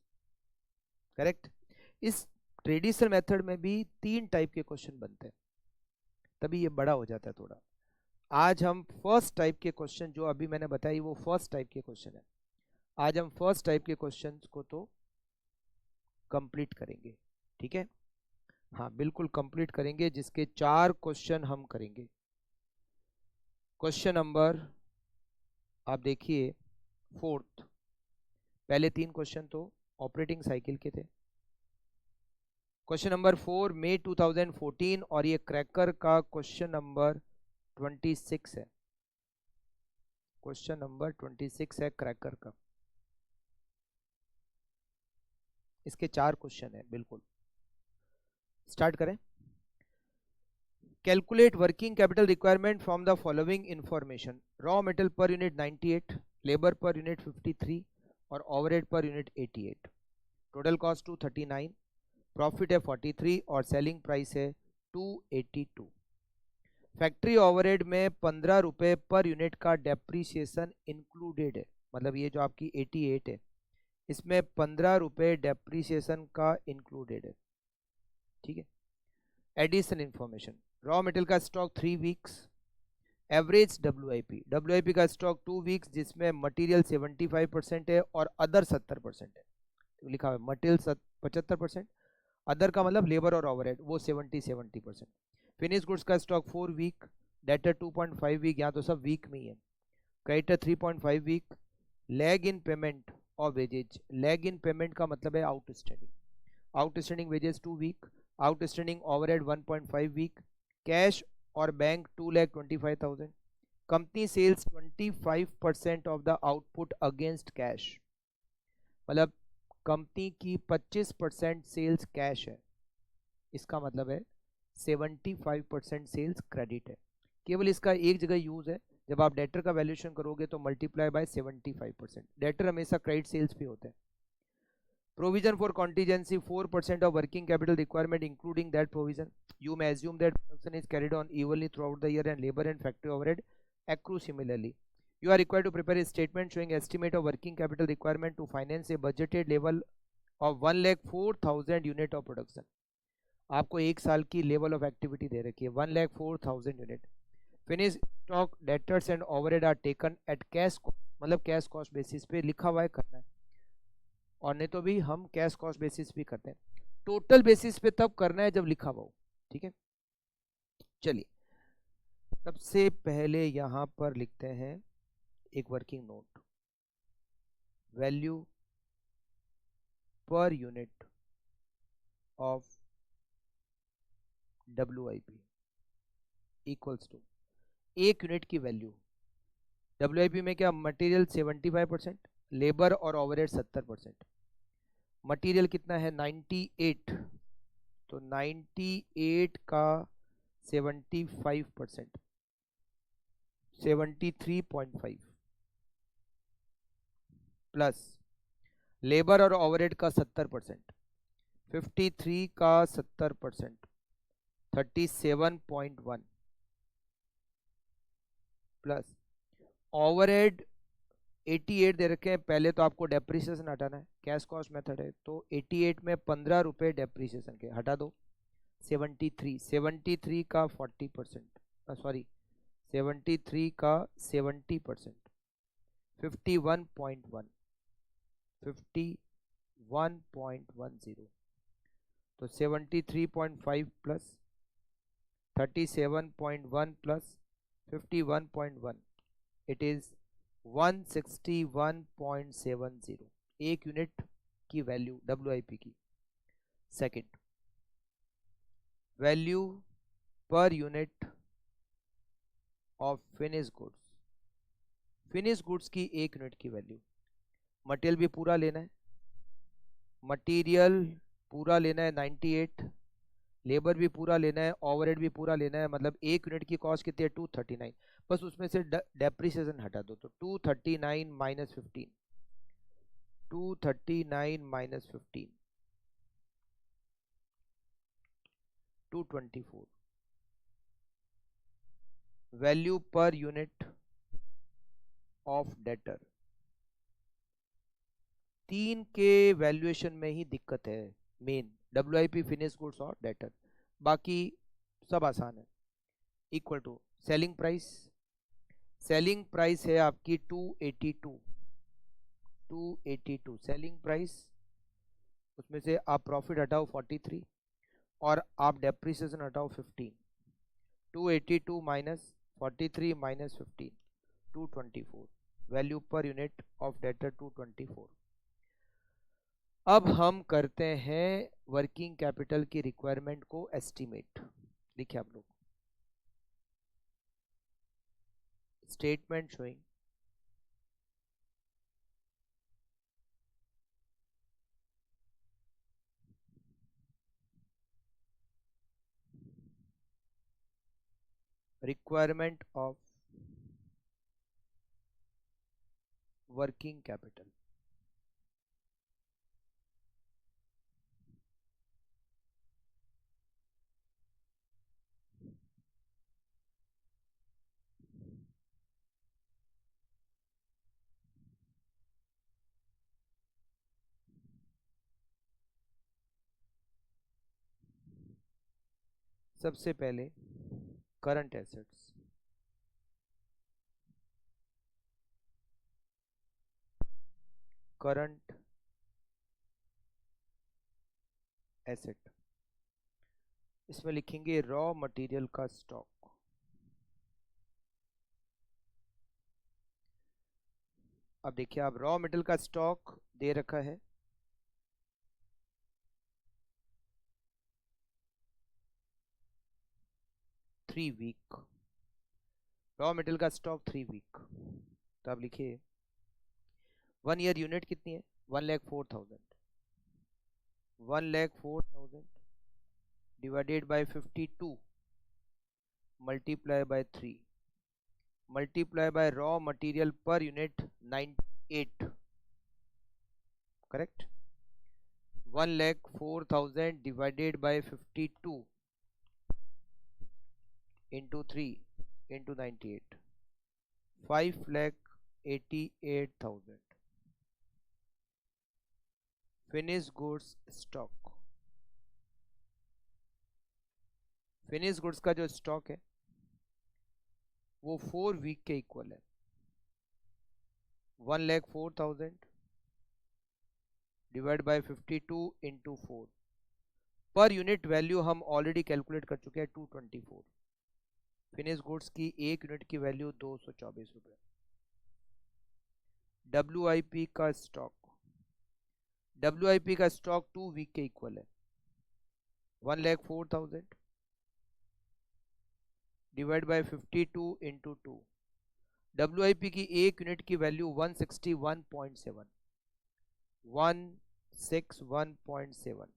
करेक्ट। इस ट्रेडिशनल मेथड में भी 3 टाइप के क्वेश्चन बनते हैं, तभी ये बड़ा हो जाता है थोड़ा। आज हम फर्स्ट टाइप के क्वेश्चन जो अभी मैंने बताई वो फर्स्ट टाइप के क्वेश्चन है, आज हम फर्स्ट टाइप के क्वेश्चन को तो कंप्लीट करेंगे, ठीक है। हाँ बिल्कुल कंप्लीट करेंगे, जिसके 4 क्वेश्चन हम करेंगे। क्वेश्चन नंबर आप देखिए 4th, पहले 3 क्वेश्चन तो ऑपरेटिंग साइकिल के थे। क्वेश्चन नंबर 4 मई 2014 और ये क्रैकर का क्वेश्चन नंबर 26 है, क्वेश्चन नंबर 26 है क्रैकर का। इसके 4 क्वेश्चन है, बिल्कुल स्टार्ट करें। Calculate working capital requirement from the following information. Raw material per unit 98, labour per unit 53 और overhead per unit 88। Total cost 239, profit है 43 और सेलिंग प्राइस है 282। फैक्ट्री ओवरहेड में 15 रुपये पर यूनिट का डेप्रीशिएशन इंक्लूडेड है, मतलब ये जो आपकी 88 है इसमें 15 रुपये डेप्रीशिएशन का इंक्लूडेड है, ठीक है। एडिशन इंफॉर्मेशन, रॉ मटेरियल का स्टॉक 3 वीक्स, एवरेज डब्ल्यूआईपी का स्टॉक 2 वीक्स जिसमें मटेरियल 75% है और अदर 70% है, तो लिखा हुआ है मटेरियल 75%, अदर का मतलब लेबर और ओवरहेड वो 70%। फिनिश गुड्स का स्टॉक 4 वीक, डेटर 2.5 वीक, यहाँ तो सब वीक में ही है, creditor 3.5 week, lag in payment और वेजेज, लैग इन पेमेंट का मतलब है outstanding wages 2 week, outstanding overhead 1.5 week, cash और bank 2,25,000, company sales 25% of the output against cash, मतलब कंपनी की 25% सेल्स कैश है, इसका मतलब है 75% सेल्स क्रेडिट है। केवल इसका एक जगह यूज है, जब आप डेटर का वैल्यूएशन करोगे तो मल्टीप्लाई बाय 75%, डेटर हमेशा क्रेडिट सेल्स पे होता है। Provision for contingency 4% of working capital requirement, including that provision. You may assume that production is carried on evenly throughout the year and labor and factory overhead accrue similarly. You are required to prepare a statement showing estimate of working capital requirement to finance a budgeted level of 1,04,000 unit of production. आपको एक साल की लेवल ऑफ एक्टिविटी दे रखी है 1,04,000 unit. Finish stock debtors and overhead are taken at cash, मतलब कैश कॉस्ट बेसिस पे लिखा हुआ है करना है, और नहीं तो भी हम कैश कॉस्ट बेसिस भी करते हैं, टोटल बेसिस पे तब करना है जब लिखा हुआ हो, ठीक है। चलिए सबसे पहले यहां पर लिखते हैं एक working note, value per unit of WIP equals to एक यूनिट की वैल्यू, WIP में क्या मटेरियल 75%, लेबर और ओवरहेड 70%, मटेरियल कितना है 98, तो 98 का 75% 73.5 प्लस लेबर और ओवरहेड का 70%, 53 का 70% 37.1 प्लस ओवरहेड 88 दे रखे हैं, पहले तो आपको डेप्रीसिएशन हटाना है, कैश कॉस्ट मेथड है, तो 88 में 15 रुपये डेप्रीसिएशन के हटा दो, 73 का 40%, सॉरी 73 का 70%, 51.1 51.10, तो 73.5 प्लस 37.1 प्लस 51.1, इट इज 161.70, एक यूनिट की वैल्यू WIP की। Second, value per unit of finish goods, finish goods की एक यूनिट की वैल्यू, मटेरियल भी पूरा लेना है, मटेरियल पूरा लेना है 98, लेबर भी पूरा लेना है, ओवरहेड भी पूरा लेना है, मतलब एक यूनिट की कॉस्ट कितनी है 239, बस उसमें से डेप्रिसिएशन हटा दो, तो 239 minus 15, 239 minus 15 224, value per unit of debtor तीन के वैल्यूएशन में ही दिक्कत है मेन, WIP, फिनिश गुड्स और डेटर, बाकी सब आसान है। Equal to selling price, selling price है आपकी 282 सेलिंग प्राइस, उसमें से आप प्रॉफिट हटाओ 43 और आप डेप्रिसिएशन हटाओ 15, 282 minus 43 minus 15, 224, value per unit of debtor 224। अब हम करते हैं वर्किंग कैपिटल की रिक्वायरमेंट को एस्टिमेट। देखिए आप लोग, statement showing requirement of working capital. सबसे पहले करंट एसेट्स, करंट एसेट, इसमें लिखेंगे रॉ मटेरियल का स्टॉक। अब देखिए, आप रॉ मटेरियल का स्टॉक दे रखा है 3 वीक, रॉ मटेरियल का स्टॉक 3 वीक। तो आप लिखिए 1 ईयर यूनिट कितनी है, 1,04,000, 1,04,000 divided by 52 multiply by 3 multiply by raw material per unit 98, correct. 1,04,000 divided by 52 into 3 into 98, 5,88,000 finish goods stock. Finish goods का जो स्टॉक है वो 4 वीक के इक्वल है। 1,04,000 divide by 52 into 4, per unit value हम ऑलरेडी कैलकुलेट कर चुके हैं 224। फिनिश गुड्स की एक यूनिट की वैल्यू 224 रुपये। WIP का स्टॉक, WIP का स्टॉक 2 वीक के इक्वल है। 1,04,000 डिवाइड बाय 52 इंटू 2, WIP की एक यूनिट की वैल्यू 161.7, 161.7।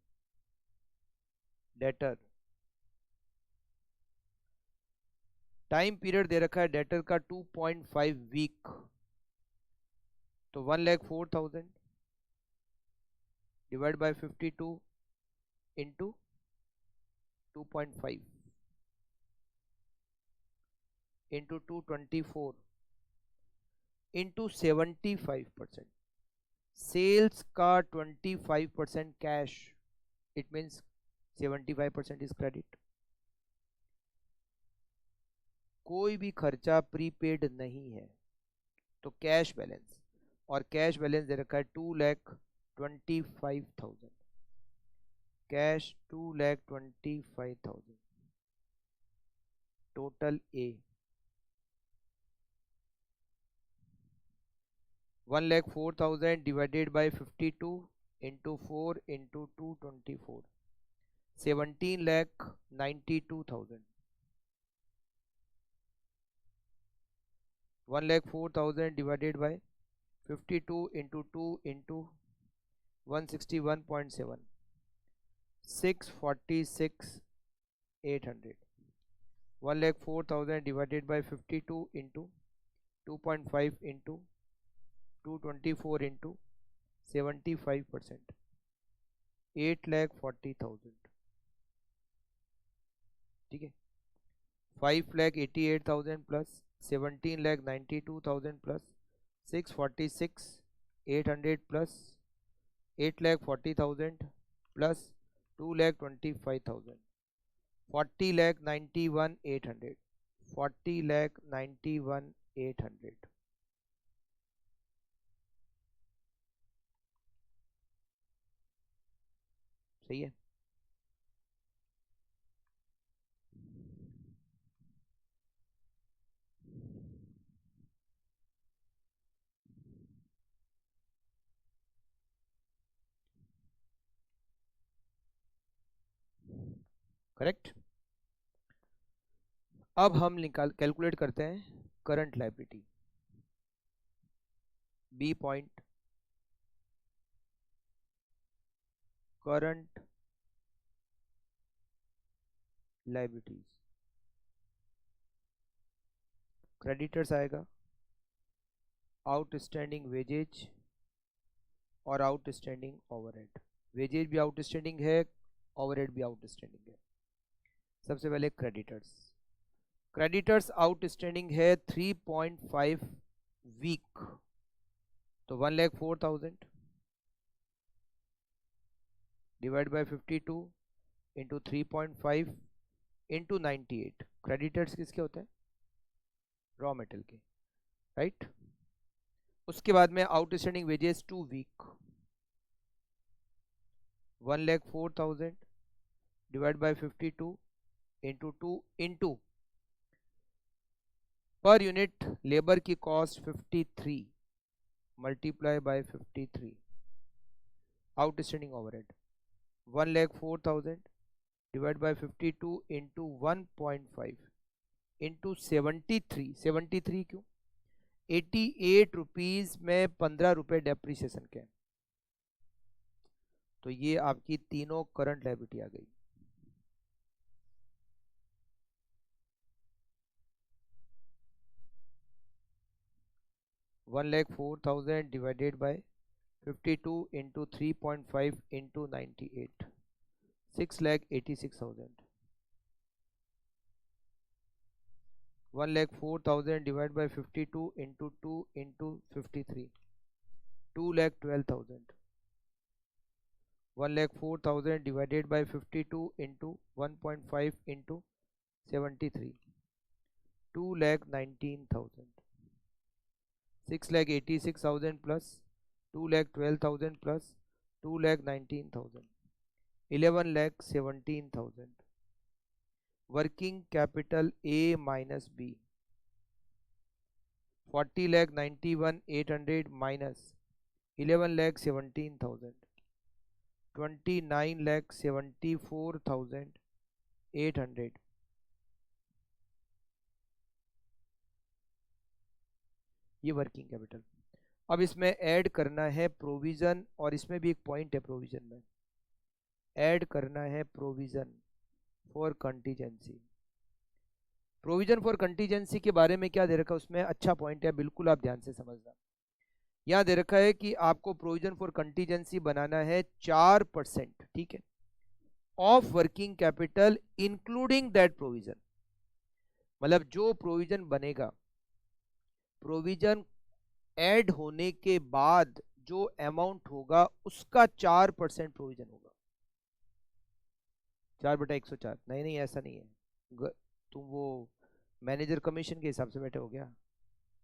डेटर, टाइम पीरियड दे रखा है डेटर का 2.5 वीक, तो 1,04,000 divide by 52 into 2.5 into 224 into 75%। Sales का 25% cash, it means 75% is credit. कोई भी खर्चा प्रीपेड नहीं है, तो कैश बैलेंस, और कैश बैलेंस दे रखा है 2,25,000, cash 2,25,000, total A 1,04,000 divided by 52 into 4 into 224, 17,92,000। 1,04,000 divided by 52 into 2 into 161.7, 646,800। 1,04,000 divided by 52 into 2.5 into 224 into 75%, 8,40,000, ठीक है। 5,88,000 प्लस 17,92,000 प्लस 646,800 प्लस 8,40,000 प्लस 2,25,000, 40,91,800, 40,91,800। सही है। करेक्ट। अब हम निकाल कैलकुलेट करते हैं current liability. B point, current liabilities, creditors आएगा, आउटस्टैंडिंग वेजेज और आउटस्टैंडिंग ओवरहेड। वेजेज भी आउटस्टैंडिंग है, ओवरहेड भी आउटस्टैंडिंग है। सबसे पहले क्रेडिटर्स। क्रेडिटर्स आउटस्टैंडिंग है 3.5 वीक, तो 1,04,000 divide by 52 into 3.5 into 98। Creditors किसके होते हैं? रॉ मेटेरियल के, राइट। उसके बाद में outstanding wages 2 week, 1,04,000 divide by 52 into 2 into per unit labour की cost 53 multiply by 53। Outstanding overhead 1,04,000 divide by 52 into 1.5 into 73। 73 क्यों? 88 रुपीज में 15 रुपए डेप्रिसिएशन के, तो ये आपकी तीनों करंट लायबिलिटी आ गई। $1,04,000 divided by 52 into 3.5 into 98, 6,86,000। 1,04,000 divide by 52 into 2 into 53, 2,12,000। 1,04,000 divided by 52 into 1.5 into 73, 2,19,000। 6,86,000 plus 2,12,000 plus 2,19,000, 11,17,000। Working capital A minus B, 40,91,800 minus 11,17,000, 29,74,800। ये वर्किंग कैपिटल। अब इसमें ऐड करना है प्रोविजन, और इसमें भी एक पॉइंट है प्रोविजन में, ऐड करना है provision for contingency. Provision for contingency के बारे में क्या दे रखा है उसमें? अच्छा पॉइंट है, बिल्कुल आप ध्यान से समझना। यहां दे रखा है कि आपको प्रोविजन फॉर कंटीजेंसी बनाना है 4%, ठीक है, of working capital including that provision. मतलब जो प्रोविजन बनेगा, प्रोविजन ऐड होने के बाद जो अमाउंट होगा उसका 4% प्रोविजन होगा। 4/104? नहीं नहीं, ऐसा नहीं है। तुम वो मैनेजर कमीशन के हिसाब से बैठे हो क्या,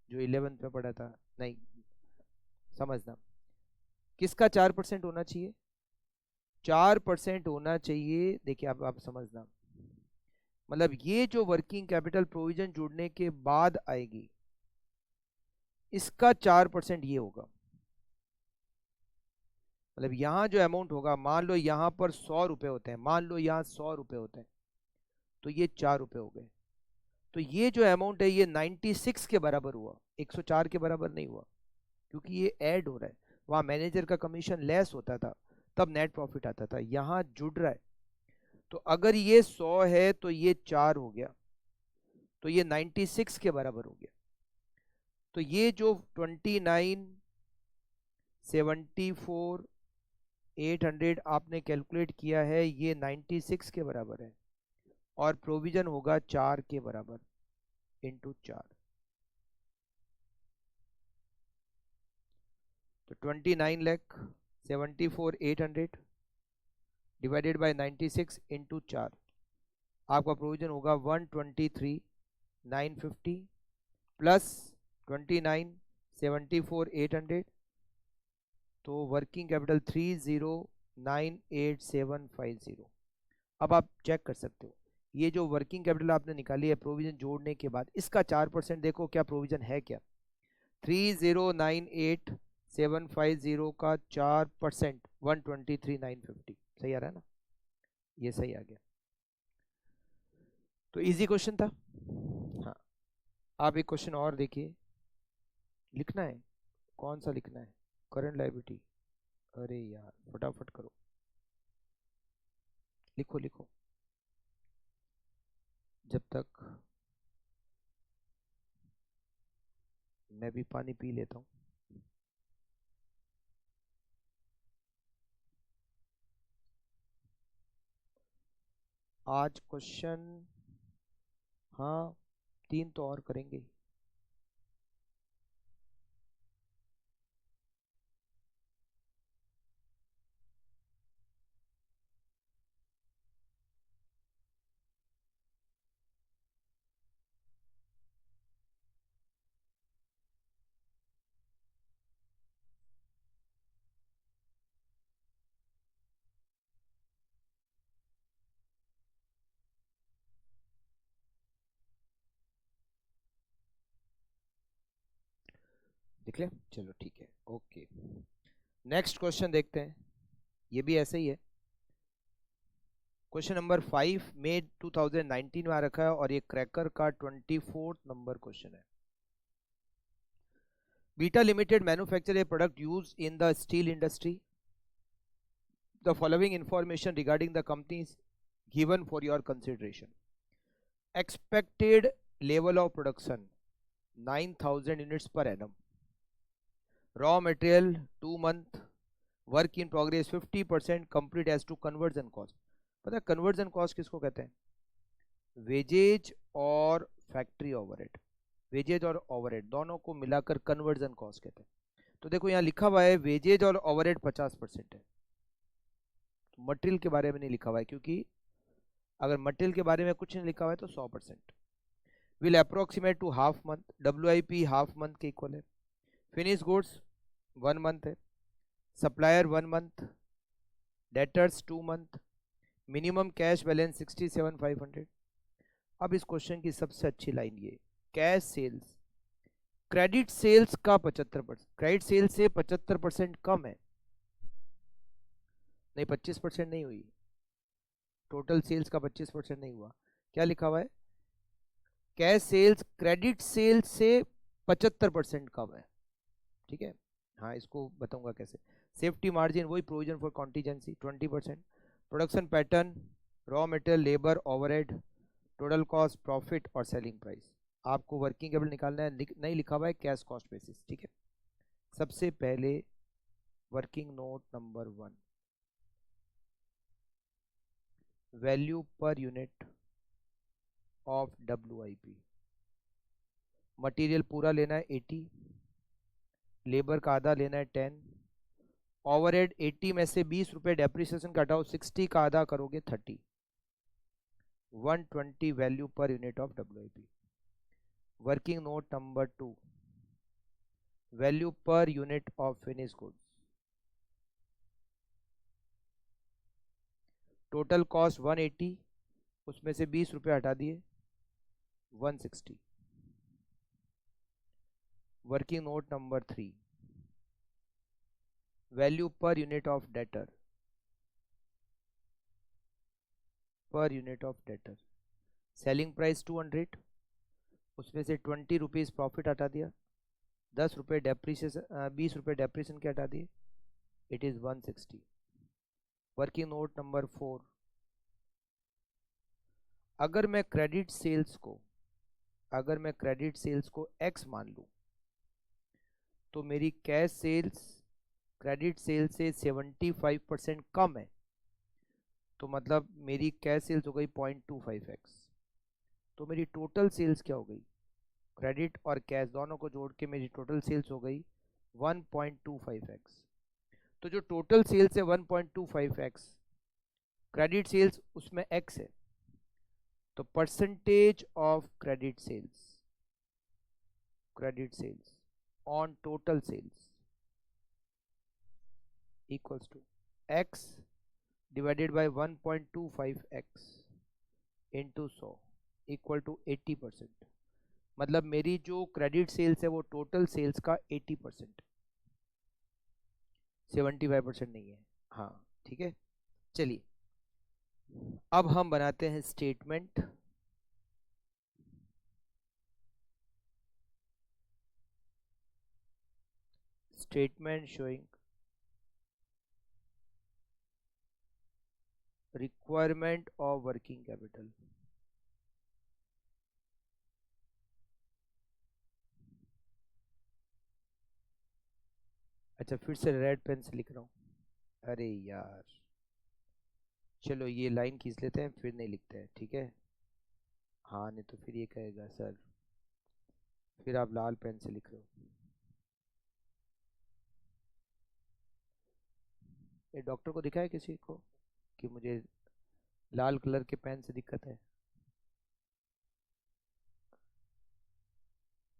जो 11th में पढ़ा था? नहीं, समझना किसका 4% होना चाहिए। 4% होना चाहिए। देखिए आप समझना, मतलब ये जो वर्किंग कैपिटल प्रोविजन जुड़ने के बाद आएगी, इसका 4% ये होगा। मतलब यहां जो अमाउंट होगा, मान लो यहां पर 100 रुपए होते हैं, मान लो यहां 100 रुपए होते हैं, तो ये 4 रुपए हो गए। तो ये जो अमाउंट है ये 96 के बराबर हुआ, 104 के बराबर नहीं हुआ, क्योंकि ये ऐड हो रहा है। वहां मैनेजर का कमीशन लेस होता था, तब नेट प्रॉफिट आता था, यहां जुड़ रहा है। तो अगर ये 100 है तो ये 4 हो गया, तो ये 96 के बराबर हो गया। तो ये जो 29,74,800 आपने कैलकुलेट किया है, ये 96 के बराबर है, और प्रोविजन होगा 4 के बराबर इंटू 4। तो 29 लाख 74,800 डिवाइडेड बाय 96 इंटू 4, आपका प्रोविजन होगा 123,950 प्लस 29 74,800, तो वर्किंग कैपिटल 30,98750। अब आप चेक कर सकते हो, ये जो वर्किंग कैपिटल आपने निकाली है प्रोविजन जोड़ने के बाद, इसका 4% देखो क्या प्रोविजन है क्या। 30,98750 का 4% 123,950, सही आ रहा है ना, ये सही आ गया। तो इजी क्वेश्चन था। हाँ, आप एक क्वेश्चन और देखिए, लिखना है, कौन सा लिखना है, करंट लायबिलिटी, अरे यार फटाफट करो, लिखो लिखो जब तक मैं भी पानी पी लेता हूँ। आज क्वेश्चन, हाँ 3 तो और करेंगे। देख ले, चलो ठीक है, ओके। नेक्स्ट क्वेश्चन देखते हैं, ये भी ऐसे ही है। क्वेश्चन नंबर 5 मई 2019 में आ रखा है और ये क्रैकर का 24th नंबर क्वेश्चन है। Beta limited manufacture a product use in the steel industry. The following information regarding the companies given for your consideration. Expected level of production 9,000 units per annum, raw material 2 month, work in progress 50%, complete as to conversion cost. पता है कन्वर्जन कॉस्ट किसको कहते हैं? वेजेज और फैक्ट्री ओवरहेड, वेजेज और ओवरहेड दोनों को मिलाकर कन्वर्जन कॉस्ट कहते हैं। तो देखो यहाँ लिखा हुआ है वेजेज और ओवरहेड 50% है, तो मटेरियल के बारे में नहीं लिखा हुआ है, क्योंकि अगर मटेरियल के बारे में कुछ नहीं लिखा हुआ है तो 100%। Will approximate to half month, WIP half month के इक्वल है। फिनिश गुड्स 1 मंथ है, supplier 1 month, debtors 2 month, minimum cash balance 67,500। अब इस क्वेश्चन की सबसे अच्छी लाइन ये, कैश सेल्स, क्रेडिट सेल्स का 75%, क्रेडिट सेल्स से 75% कम है, नहीं 25% नहीं हुई, टोटल सेल्स का 25% नहीं हुआ। क्या लिखा हुआ है? कैश सेल्स क्रेडिट सेल्स से 75% कम है, ठीक है। हाँ इसको बताऊंगा कैसे। सेफ्टी मार्जिन वही, provision for contingency 20%। Production pattern, raw material, labour, overhead, total cost, profit और सेलिंग प्राइस। आपको वर्किंग कैपिटल निकालना है, नहीं लिखा हुआ है कैश कॉस्ट बेसिस, ठीक है। सबसे पहले working note number 1, value per unit of WIP। Material पूरा लेना है 80, लेबर का आधा लेना है 10, ओवरहेड 80 में से 20 रुपए डेप्रिसिएशन घटाओ, 60 का आधा करोगे 30, 120 value per unit of WIP। Working note number 2, value per unit of finish goods. Total cost 180, उसमें से 20 रुपए हटा दिए 160। Working note number 3, value per unit of debtor, पर unit of debtor. Selling price 200, उसमें से 20 रुपीज़ प्रॉफिट हटा दिया, 10 रुपये डेप्रीसिएशन, 20 रुपये डेप्रीसिएशन के हटा दिए, it is 160। Working note number 4, अगर मैं क्रेडिट सेल्स को, अगर मैं क्रेडिट सेल्स को X मान लूँ, तो मेरी कैश सेल्स क्रेडिट सेल्स से 75% कम है, तो मतलब मेरी कैश सेल्स हो गई 0.25x। तो मेरी टोटल सेल्स क्या हो गई? क्रेडिट और कैश दोनों को जोड़ के मेरी टोटल सेल्स हो गई 1.25x। तो जो टोटल सेल्स है 1.25x, क्रेडिट सेल्स उसमें x है, तो percentage of credit sales on total sales equals to x divided by 1.25x into 100 equal to 80%। मतलब मेरी जो क्रेडिट सेल्स है वो टोटल सेल्स का 80%, 75% नहीं है। हाँ ठीक है, चलिए अब हम बनाते हैं statement. Statement showing requirement of working capital. अच्छा फिर से रेड पेन से लिख रहा हूँ, अरे यार, चलो ये लाइन खींच लेते हैं फिर नहीं लिखते हैं, ठीक है। हाँ नहीं तो फिर ये कहेगा सर फिर आप लाल पेन से लिख रहे हो। ये डॉक्टर को दिखाया किसी को कि मुझे लाल कलर के पेन से दिक्कत है?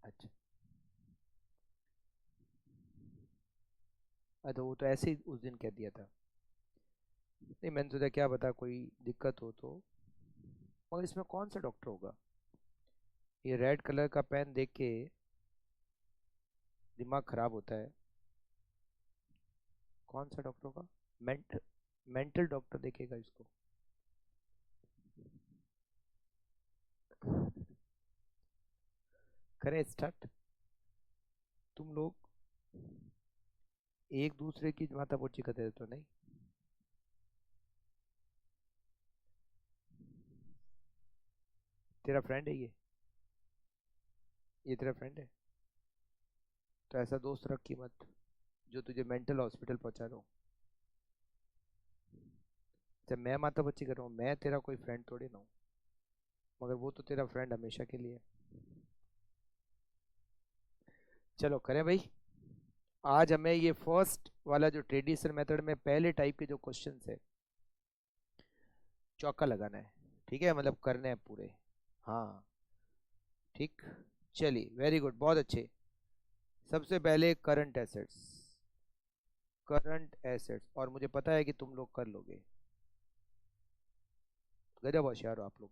अच्छा अच्छा, वो तो ऐसे ही उस दिन कह दिया था। नहीं मैंने सोचा क्या बता कोई दिक्कत हो तो, मगर इसमें कौन सा डॉक्टर होगा? ये रेड कलर का पेन देख के दिमाग खराब होता है। कौन सा डॉक्टर होगा? मेंटल डॉक्टर देखेगा इसको। करें स्टार्ट। तुम लोग एक दूसरे की माथापोची करते तो नहीं? तेरा फ्रेंड है ये तेरा फ्रेंड है, तो ऐसा दोस्त रख की मत जो तुझे मेंटल हॉस्पिटल पहुंचा रहा हूँ। जब मैं माथापच्ची कर रहा हूँ, मैं तेरा कोई फ्रेंड थोड़ी ना हूँ, मगर वो तो तेरा फ्रेंड हमेशा के लिए। चलो करें भाई। आज हमें ये फर्स्ट वाला जो ट्रेडिशनल मेथड में पहले टाइप के जो क्वेश्चन है चौका लगाना है, ठीक है, मतलब करने हैं पूरे। हाँ ठीक, चलिए वेरी गुड, बहुत अच्छे। सबसे पहले करंट एसेट्स और मुझे पता है कि तुम लोग कर लोगे, गजब होशियार हो आप लोग,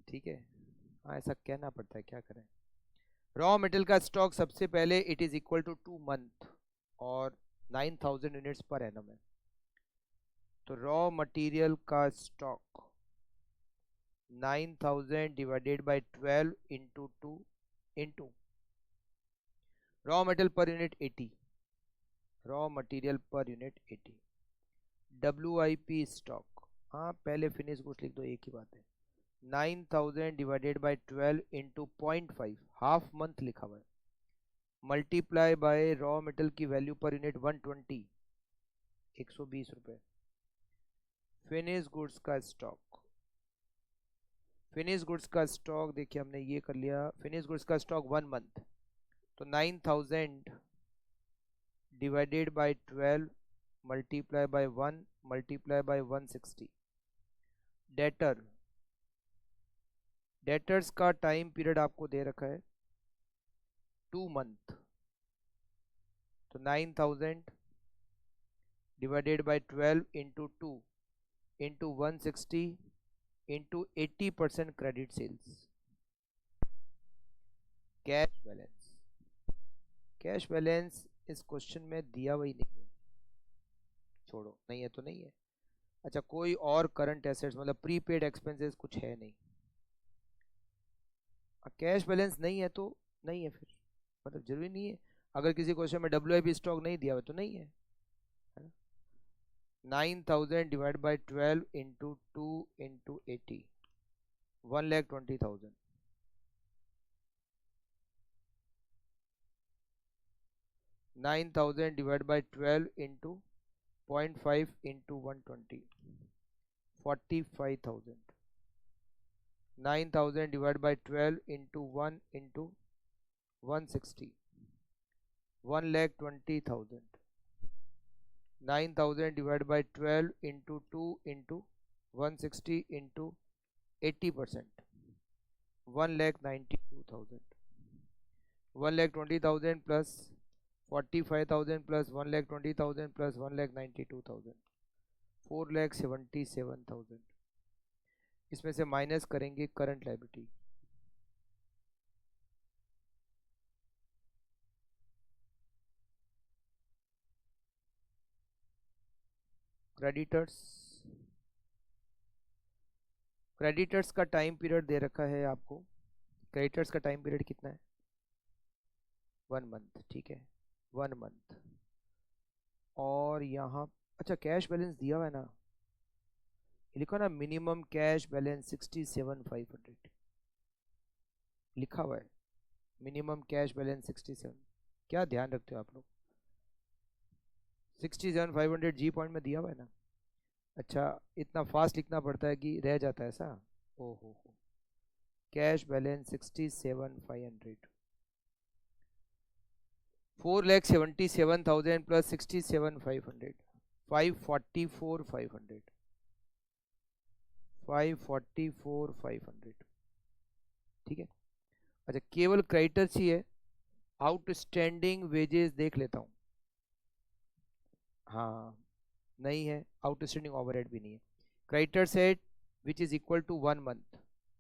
ठीक है। हाँ ऐसा कहना पड़ता है, क्या करें। रॉ मटेरियल का स्टॉक सबसे पहले it is equal to 2 month और 9,000 यूनिट्स पर एनम है। तो रॉ मटेरियल का stock 9,000 divided by 12 into 2 into raw material per unit 80, raw material per unit 80, WIP stock, हाँ पहले फिनिश गुड्स लिख दो एक ही बात है। 9,000 divided by 12 into 0.5, half month लिखा हुआ है, मल्टीप्लाई बाय रॉ मेटल की वैल्यू पर यूनिट 120, 120 रुपये। फिनिश गुड्स का स्टॉक, फिनिश गुड्स का स्टॉक देखिए हमने ये कर लिया, फिनिश गुड्स का स्टॉक 1 मंथ, तो 9,000 divided by 12 multiply by 1 multiply bye 160। Debtors का टाइम पीरियड आपको दे रखा है 2 मंथ, तो 9,000 divided by 12 into 2 into 160 into 80% credit sales. Cash balance, cash balance इस क्वेश्चन में दिया हुआ ही नहीं है, छोड़ो नहीं है तो नहीं है। अच्छा कोई और करंट एसेट्स मतलब प्रीपेड एक्सपेंसेस कुछ है नहीं, कैश बैलेंस नहीं है तो नहीं है, फिर मतलब जरूरी नहीं है। अगर किसी क्वेश्चन में WIP स्टॉक नहीं दिया हुआ तो नहीं है, 9,000 divide by 12 into 2 into 80, 1,20,000। 9,000 divide by 12 into 0.5 into 120, 45,000। 9,000 divide by 12 into 1 into 160, 1,20,000। 9,000 divided by 12 into 2 into 160 into 80%, 1,92,000. 1,20,000 plus 45,000 plus 1,20,000 plus 1,92,000, 4,77,000. इसमें से माइनस करेंगे करंट लायबिलिटी, क्रेडिटर्स। क्रेडिटर्स का टाइम पीरियड दे रखा है आपको। क्रेडिटर्स का टाइम पीरियड कितना है? 1 मंथ, ठीक है, 1 मंथ। और यहाँ अच्छा कैश बैलेंस दिया हुआ है ना, लिखो ना मिनिमम कैश बैलेंस 67,500 लिखा हुआ है। मिनिमम कैश बैलेंस 67, क्या ध्यान रखते हो आप लोग? 67,500 जी पॉइंट में दिया हुआ है ना। अच्छा इतना फास्ट लिखना पड़ता है कि रह जाता है ऐसा? ओ हो, कैश बैलेंस 67,500, 4,77,000 प्लस 67,500, 544,500, 544,500, ठीक है। अच्छा केवल क्रेडिटर चाहिए, आउटस्टैंडिंग वेजेस देख लेता हूँ। हाँ नहीं है, आउटस्टैंडिंग ओवरहेड भी नहीं है। क्रेडिटर्स है which is equal to 1 month,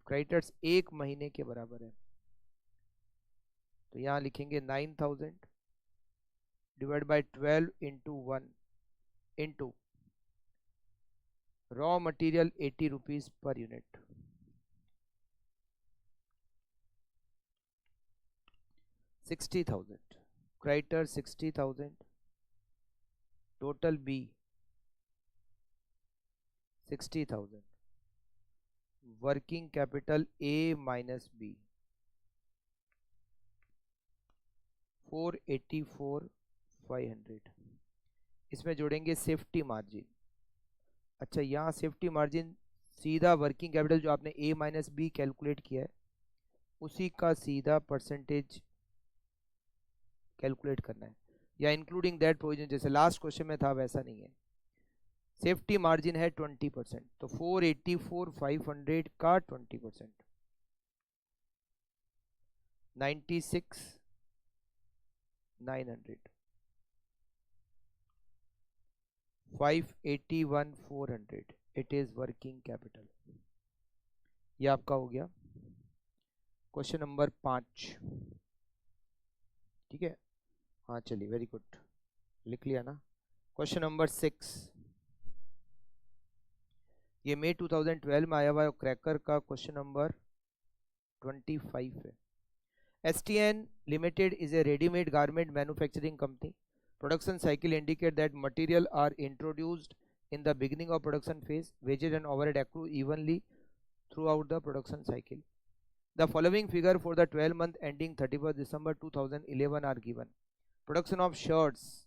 creditors 1 महीने के बराबर है। तो यहाँ लिखेंगे 9,000 divide by 12 into 1 into raw material 80 rupees per unit, 60,000, creditor 60,000, total B 60,000, working capital A minus B 484,500। इसमें जोड़ेंगे सेफ्टी मार्जिन। अच्छा यहाँ सेफ्टी मार्जिन सीधा वर्किंग कैपिटल जो आपने ए माइनस बी कैलकुलेट किया है उसी का सीधा परसेंटेज कैलकुलेट करना है, या इंक्लूडिंग दैट प्रोविजन जैसे लास्ट क्वेश्चन में था वैसा नहीं है। सेफ्टी मार्जिन है 20%, तो 484,500 का 20% 96,900, 581,400, इट इज वर्किंग कैपिटल। ये आपका हो गया क्वेश्चन नंबर 5, ठीक है। हाँ चलिए वेरी गुड, लिख लिया ना। क्वेश्चन नंबर 6, ये मई 2012 में आया हुआ है, क्रैकर का क्वेश्चन नंबर 25 है। STN Limited is a ready-made garment manufacturing company. Production cycle indicate that material are introduced in the beginning of production phase. Wages and overhead accrue evenly throughout the production cycle. The following figure for the 12 month ending 31st December 2011 are given. Production of shirts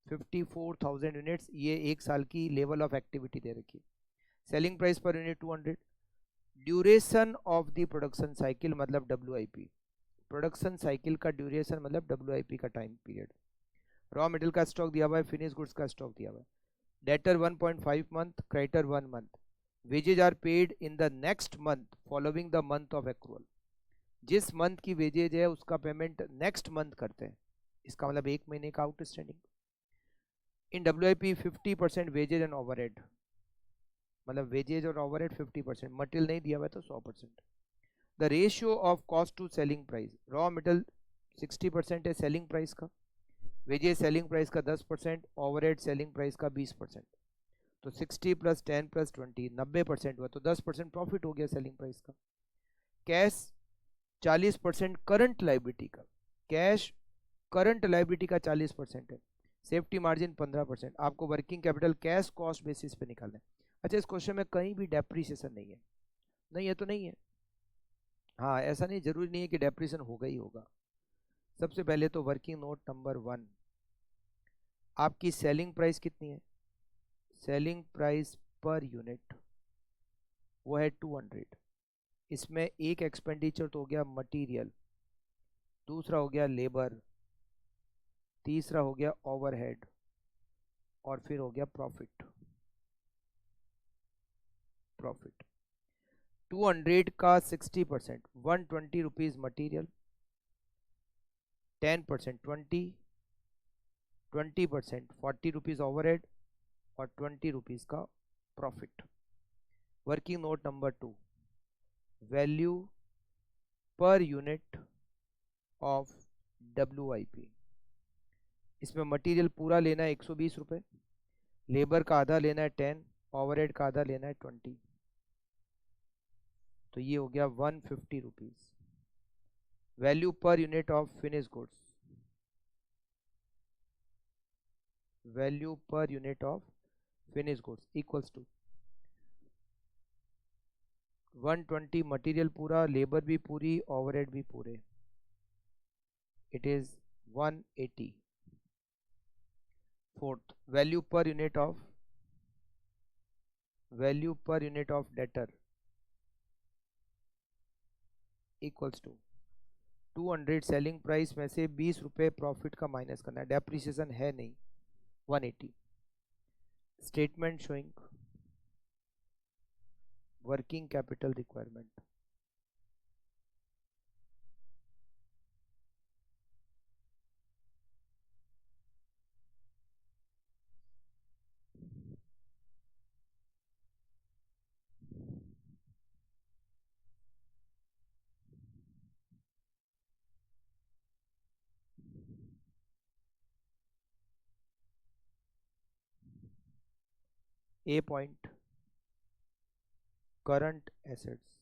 54,000 units, ये एक साल की लेवल ऑफ एक्टिविटी दे रखी। Selling price per unit 200। Duration of the production cycle मतलब WIP, प्रोडक्शन साइकिल का ड्यूरेशन मतलब WIP का टाइम पीरियड। रॉ मटेरियल का स्टॉक दिया हुआ है, फिनिश गुड्स का स्टॉक दिया हुआ है। Debtor 1.5 month, creditor 1 month. Wages are paid in the next month following the month of accrual, जिस मंथ की वेजेज है उसका पेमेंट नेक्स्ट मंथ करते हैं, इसका मतलब 1 महीने का outstanding. In WIP 50% wages and overhead, मतलब वेजेज और ओवरहेड 50%, मटेरियल नहीं दिया हुआ है तो 100%। The ratio of cost to selling price, raw material 60% है सेलिंग प्राइस का, वेजेज सेलिंग प्राइस का 10%, ओवरहेड सेलिंग प्राइस का 20%, तो 60 प्लस 10 प्लस 20 90% हुआ, तो 10% प्रॉफिट हो गया सेलिंग प्राइस का। कैश 40% करंट लाइबिलिटी का, कैश करंट लाइबिलिटी का 40% है। Safety margin 15%। आपको working capital cash cost basis पे निकालना है। अच्छा इस क्वेश्चन में कहीं भी डेप्रीसिएशन नहीं है, नहीं है तो नहीं है। हाँ ऐसा नहीं, जरूरी नहीं है कि डेप्रीसिएशन होगा ही होगा। सबसे पहले तो वर्किंग नोट नंबर 1, आपकी सेलिंग प्राइस कितनी है? सेलिंग प्राइस पर यूनिट वो है 200। इसमें एक एक्सपेंडिचर तो हो गया मटेरियल, दूसरा हो गया लेबर, तीसरा हो गया ओवरहेड, और फिर हो गया प्रॉफिट। 200 का 60%, 120 रुपीज मटीरियल, 10% 20% 40 रुपीज ओवरहेड और 20 रुपीज का profit. Working note number 2, value per unit of WIP। इसमें मटेरियल पूरा लेना है 120 रुपये, लेबर का आधा लेना है 10, ओवरहेड का आधा लेना है 20, तो ये हो गया 150 rupees. Value per unit of finish goods, value per unit of finish goods equals to 120 material पूरा, लेबर भी पूरी, ओवरहेड भी पूरे, it is 180। Fourth, value per unit of debtor equals to 200 selling price में से 20 रुपये प्रॉफिट का माइनस करना है, डेप्रिसिएशन है नहीं, 180। Statement showing working capital requirement. A point, current assets.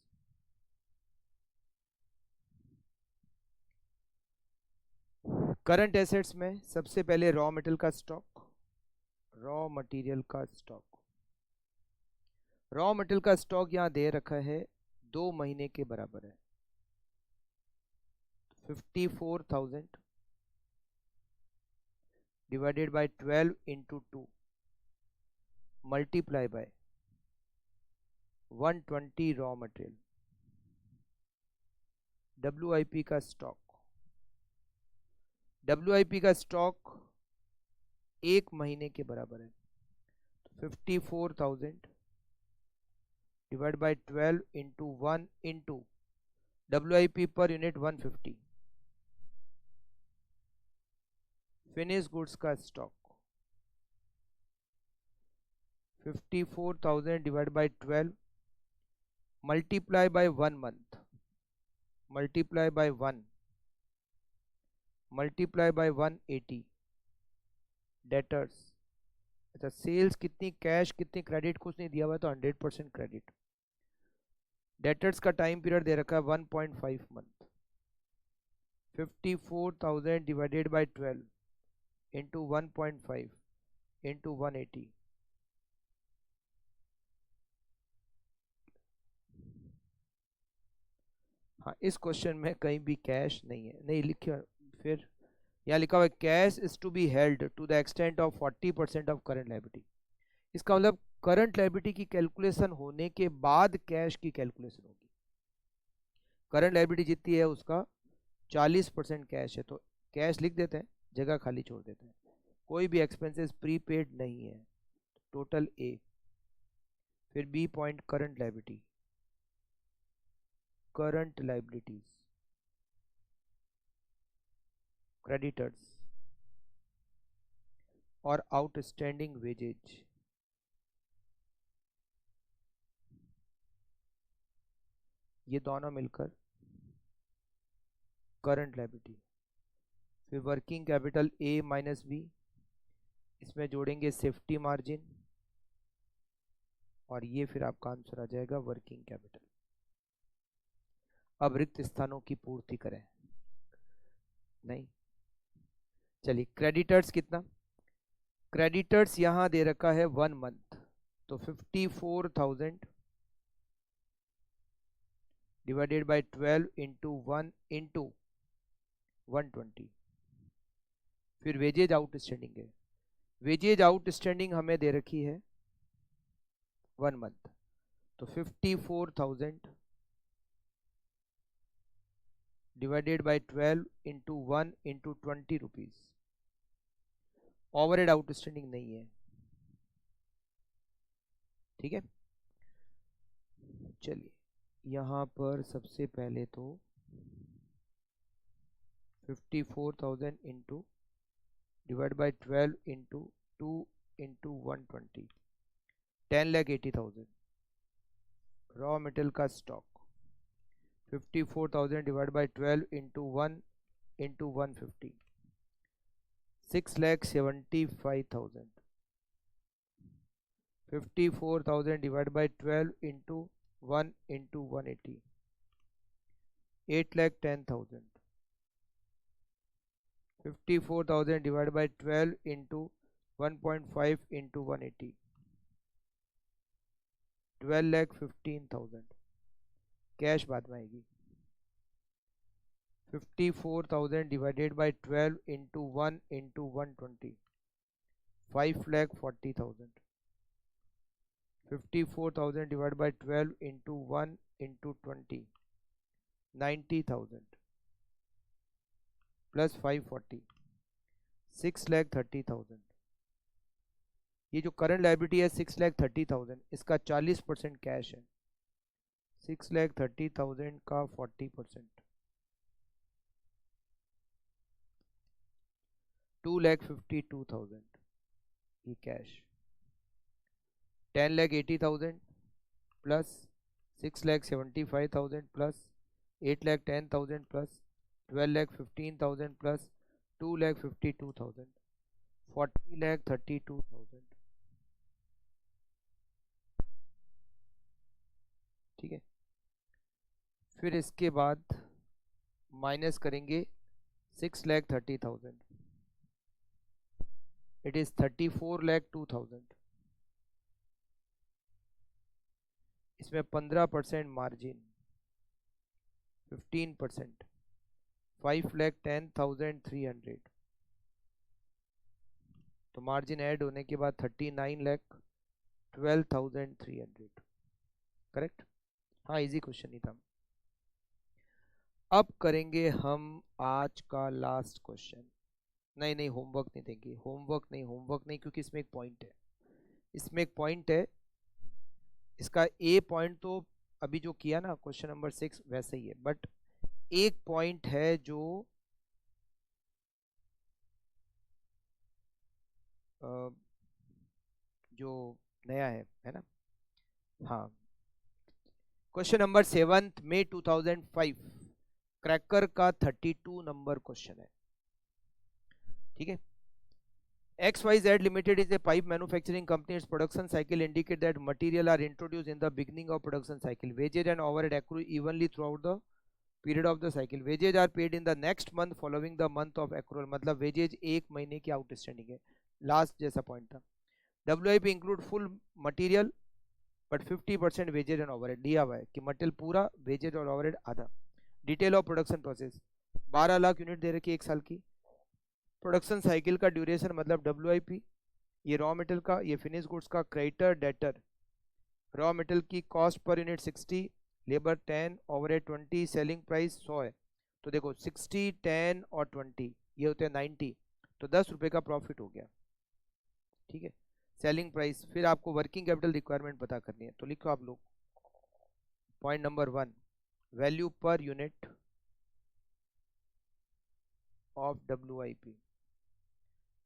Current assets में सबसे पहले रॉ मटेरियल का स्टॉक, रॉ मटेरियल का स्टॉक, रॉ मटेरियल का स्टॉक यहां दे रखा है 2 महीने के बराबर है, 54,000 divided by 12 into 2 multiply by 120 raw material. WIP का स्टॉक, WIP का स्टॉक 1 महीने के बराबर है, 54,000 divide by 12 into 1 into WIP per unit 150। Finish goods का stock 54,000 divide by 12 multiply by 1 month, multiply by 1, multiply by 180। Debtors, अच्छा सेल्स कितनी, कैश कितनी, क्रेडिट कुछ नहीं दिया हुआ है तो 100% क्रेडिट। डेटर्स का टाइम पीरियड दे रखा है 1.5 month, 54,000 divided by 12 into 1.5 into 180। हाँ, इस क्वेश्चन में कहीं भी कैश नहीं है, नहीं लिखा, फिर यहाँ लिखा हुआ है cash is to be held to the extent of 40% of current liability. इसका मतलब करंट लायबिलिटी की कैलकुलेशन होने के बाद कैश की कैलकुलेशन होगी। करंट लायबिलिटी जितनी है उसका 40% कैश है, तो कैश लिख देते हैं, जगह खाली छोड़ देते हैं। कोई भी एक्सपेंसेस प्रीपेड नहीं है, टोटल ए। फिर B point, current liability, current liabilities, creditors और आउटस्टैंडिंग वेजेज, ये दोनों मिलकर करंट लायबिलिटी। फिर working capital A minus B, इसमें जोड़ेंगे सेफ्टी मार्जिन और ये फिर आपका आंसर आ जाएगा वर्किंग कैपिटल। अब रिक्त स्थानों की पूर्ति करें, नहीं चलिए। क्रेडिटर्स कितना, क्रेडिटर्स यहां दे रखा है 1 मंथ, तो 54,000 डिवाइडेड बाय 12 इंटू 1 इंटू 120। फिर वेजेज आउटस्टैंडिंग है, वेजेज आउटस्टैंडिंग हमें दे रखी है 1 मंथ, तो 54,000 divided by 12 into 1 into 20 rupees. Overhead outstanding नहीं है, ठीक है, चलिए यहाँ पर सबसे पहले तो 54,000 into divide by 12 into 2 into 120, 10,80,000 raw material का stock. 54,000 divide by 12 into 1 into 150, 6,75,000। 54,000 divided by 12 into 1 into 180, 8,10,000। 54,000 divided by 12 into 1.5 into 180, 12,15,000। Cash बाद में आएगी। 54,000 divided by 12 into 1 into 120, 5,40,000। 54,000 divided by 12 into 1 into 20, 90,000 plus 540, 6,30,000। ये जो करंट लायबिलिटी है 6,30,000, इसका 40% कैश है। 6,30,000 का 40%, 2,52,000 ये cash. 10,80,000 plus 6,75,000 plus 8,10,000 plus 12,15,000 plus 2,52,000, 40,32,000। ठीक है, फिर इसके बाद माइनस करेंगे 6,30,000, इट इज 34,02,000। इसमें 15% मार्जिन, 15%, 5,10,300। तो मार्जिन ऐड होने के बाद 39,12,300। करेक्ट? हाँ, इजी क्वेश्चन ही था। अब करेंगे हम आज का लास्ट क्वेश्चन। नहीं नहीं, होमवर्क नहीं देंगे, होमवर्क नहीं, क्योंकि इसमें एक पॉइंट है, इसमें एक पॉइंट है। इसका ए पॉइंट तो अभी जो किया ना क्वेश्चन नंबर 6 वैसे ही है, बट एक पॉइंट है जो जो नया है ना। हाँ, क्वेश्चन नंबर 7 मई 2005, क्रैकर का 32 नंबर क्वेश्चन है। ठीक है, XYZ Limited is a pipe manufacturing company. Its production cycle indicate that material are introduced in the beginning of production cycle. Wages and overhead accrue evenly throughout the period of the cycle. Wages are paid in the next month following the month of accrual. मतलब wages एक महीने की आउटस्टैंडिंग है, लास्ट जैसा पॉइंट था। WIP include full material but 50% wages and overhead दिया हुआ है कि मटेरियल पूरा, वेजेज और ओवरहेड आधा। Detail of production process, 12 lakh unit दे रखी है 1 साल की। प्रोडक्शन साइकिल का ड्यूरेशन मतलब WIP, ये रॉ मटेरियल का, ये फिनिश गुड्स का, क्रेडिटर डेटर। रॉ मटेरियल की cost per unit 60, labour 10, overhead 20, selling price 100 है। तो देखो 60, 10 और 20 ये होते हैं 90, तो 10 रुपये का प्रॉफिट हो गया। ठीक है, सेलिंग प्राइस। फिर आपको वर्किंग कैपिटल रिक्वायरमेंट पता करनी है, तो लिखो आप लोग। Point number 1, value per unit of WIP।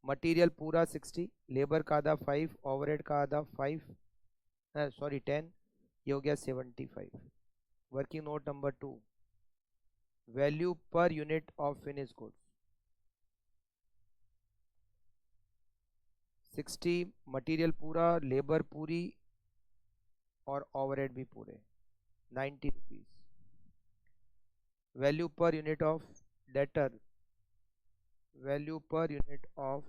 Material पूरा 60, लेबर का आधा 5, ओवरहेड का आधा 5, सॉरी 10, ये हो गया 75। Working note number 2, value per unit of finish goods. 60 material पूरा, लेबर पूरी और ओवरहेड भी पूरे, 90 rupees. Value per unit of debtor, value per unit of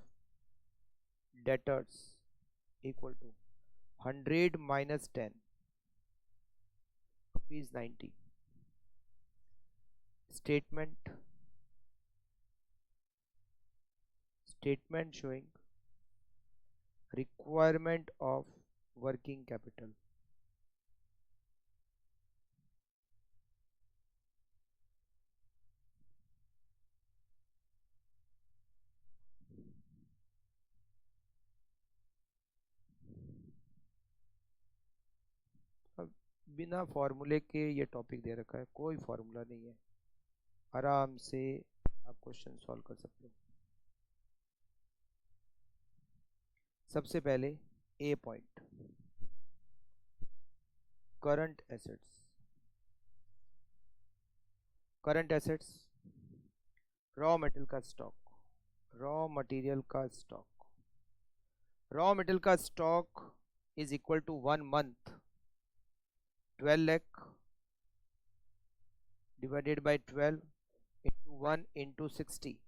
debtors equal to 100 minus 10 rupees 90। Statement showing requirement of working capital। बिना फॉर्मूले के ये टॉपिक दे रखा है, कोई फॉर्मूला नहीं है, आराम से आप क्वेश्चन सॉल्व कर सकते हो। सबसे पहले A point, current assets. Current assets raw material का स्टॉक, रॉ मटेरियल का स्टॉक, रॉ मटेरियल का stock is equal to 1 month 12 lakh divided by 12 into 1 into 60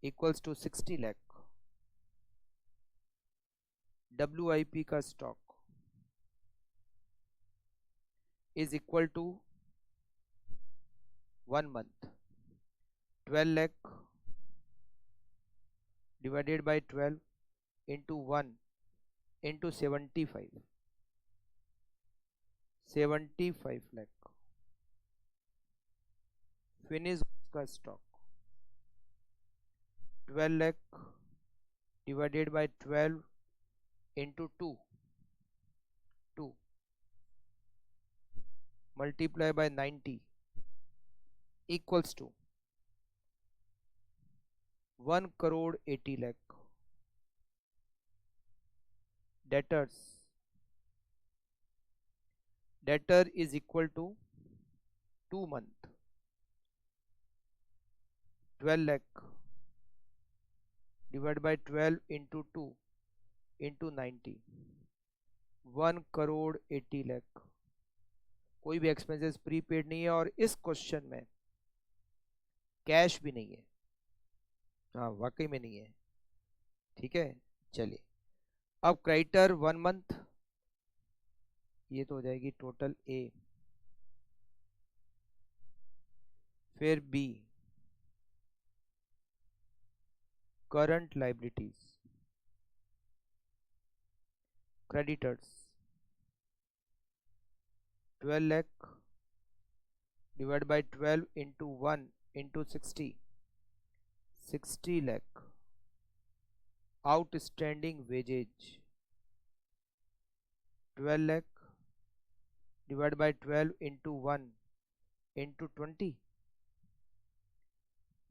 equals to 60 lakh। WIP का stock is equal to 1 month 12 lakh divided by 12 into 1 into 75 lakh। Finish का stock 12 lakh divided by 12 into 2 multiply by 90 equals to 1 crore 80 lakh। debtor is equal to 2 month 12 lakh divided by 12 into 2 into 90 1 crore 80 lakh। कोई भी एक्सपेंसेस प्रीपेड नहीं है और इस क्वेश्चन में कैश भी नहीं है। हाँ वाकई में नहीं है। ठीक है चलिए, अब क्रेडिटर 1 मंथ, ये तो हो जाएगी टोटल ए, फिर B current liabilities, creditors 12 lakh divided by 12 into 1 into 60 lakh। Outstanding wages 12 lakh divided by 12 into 1 into 20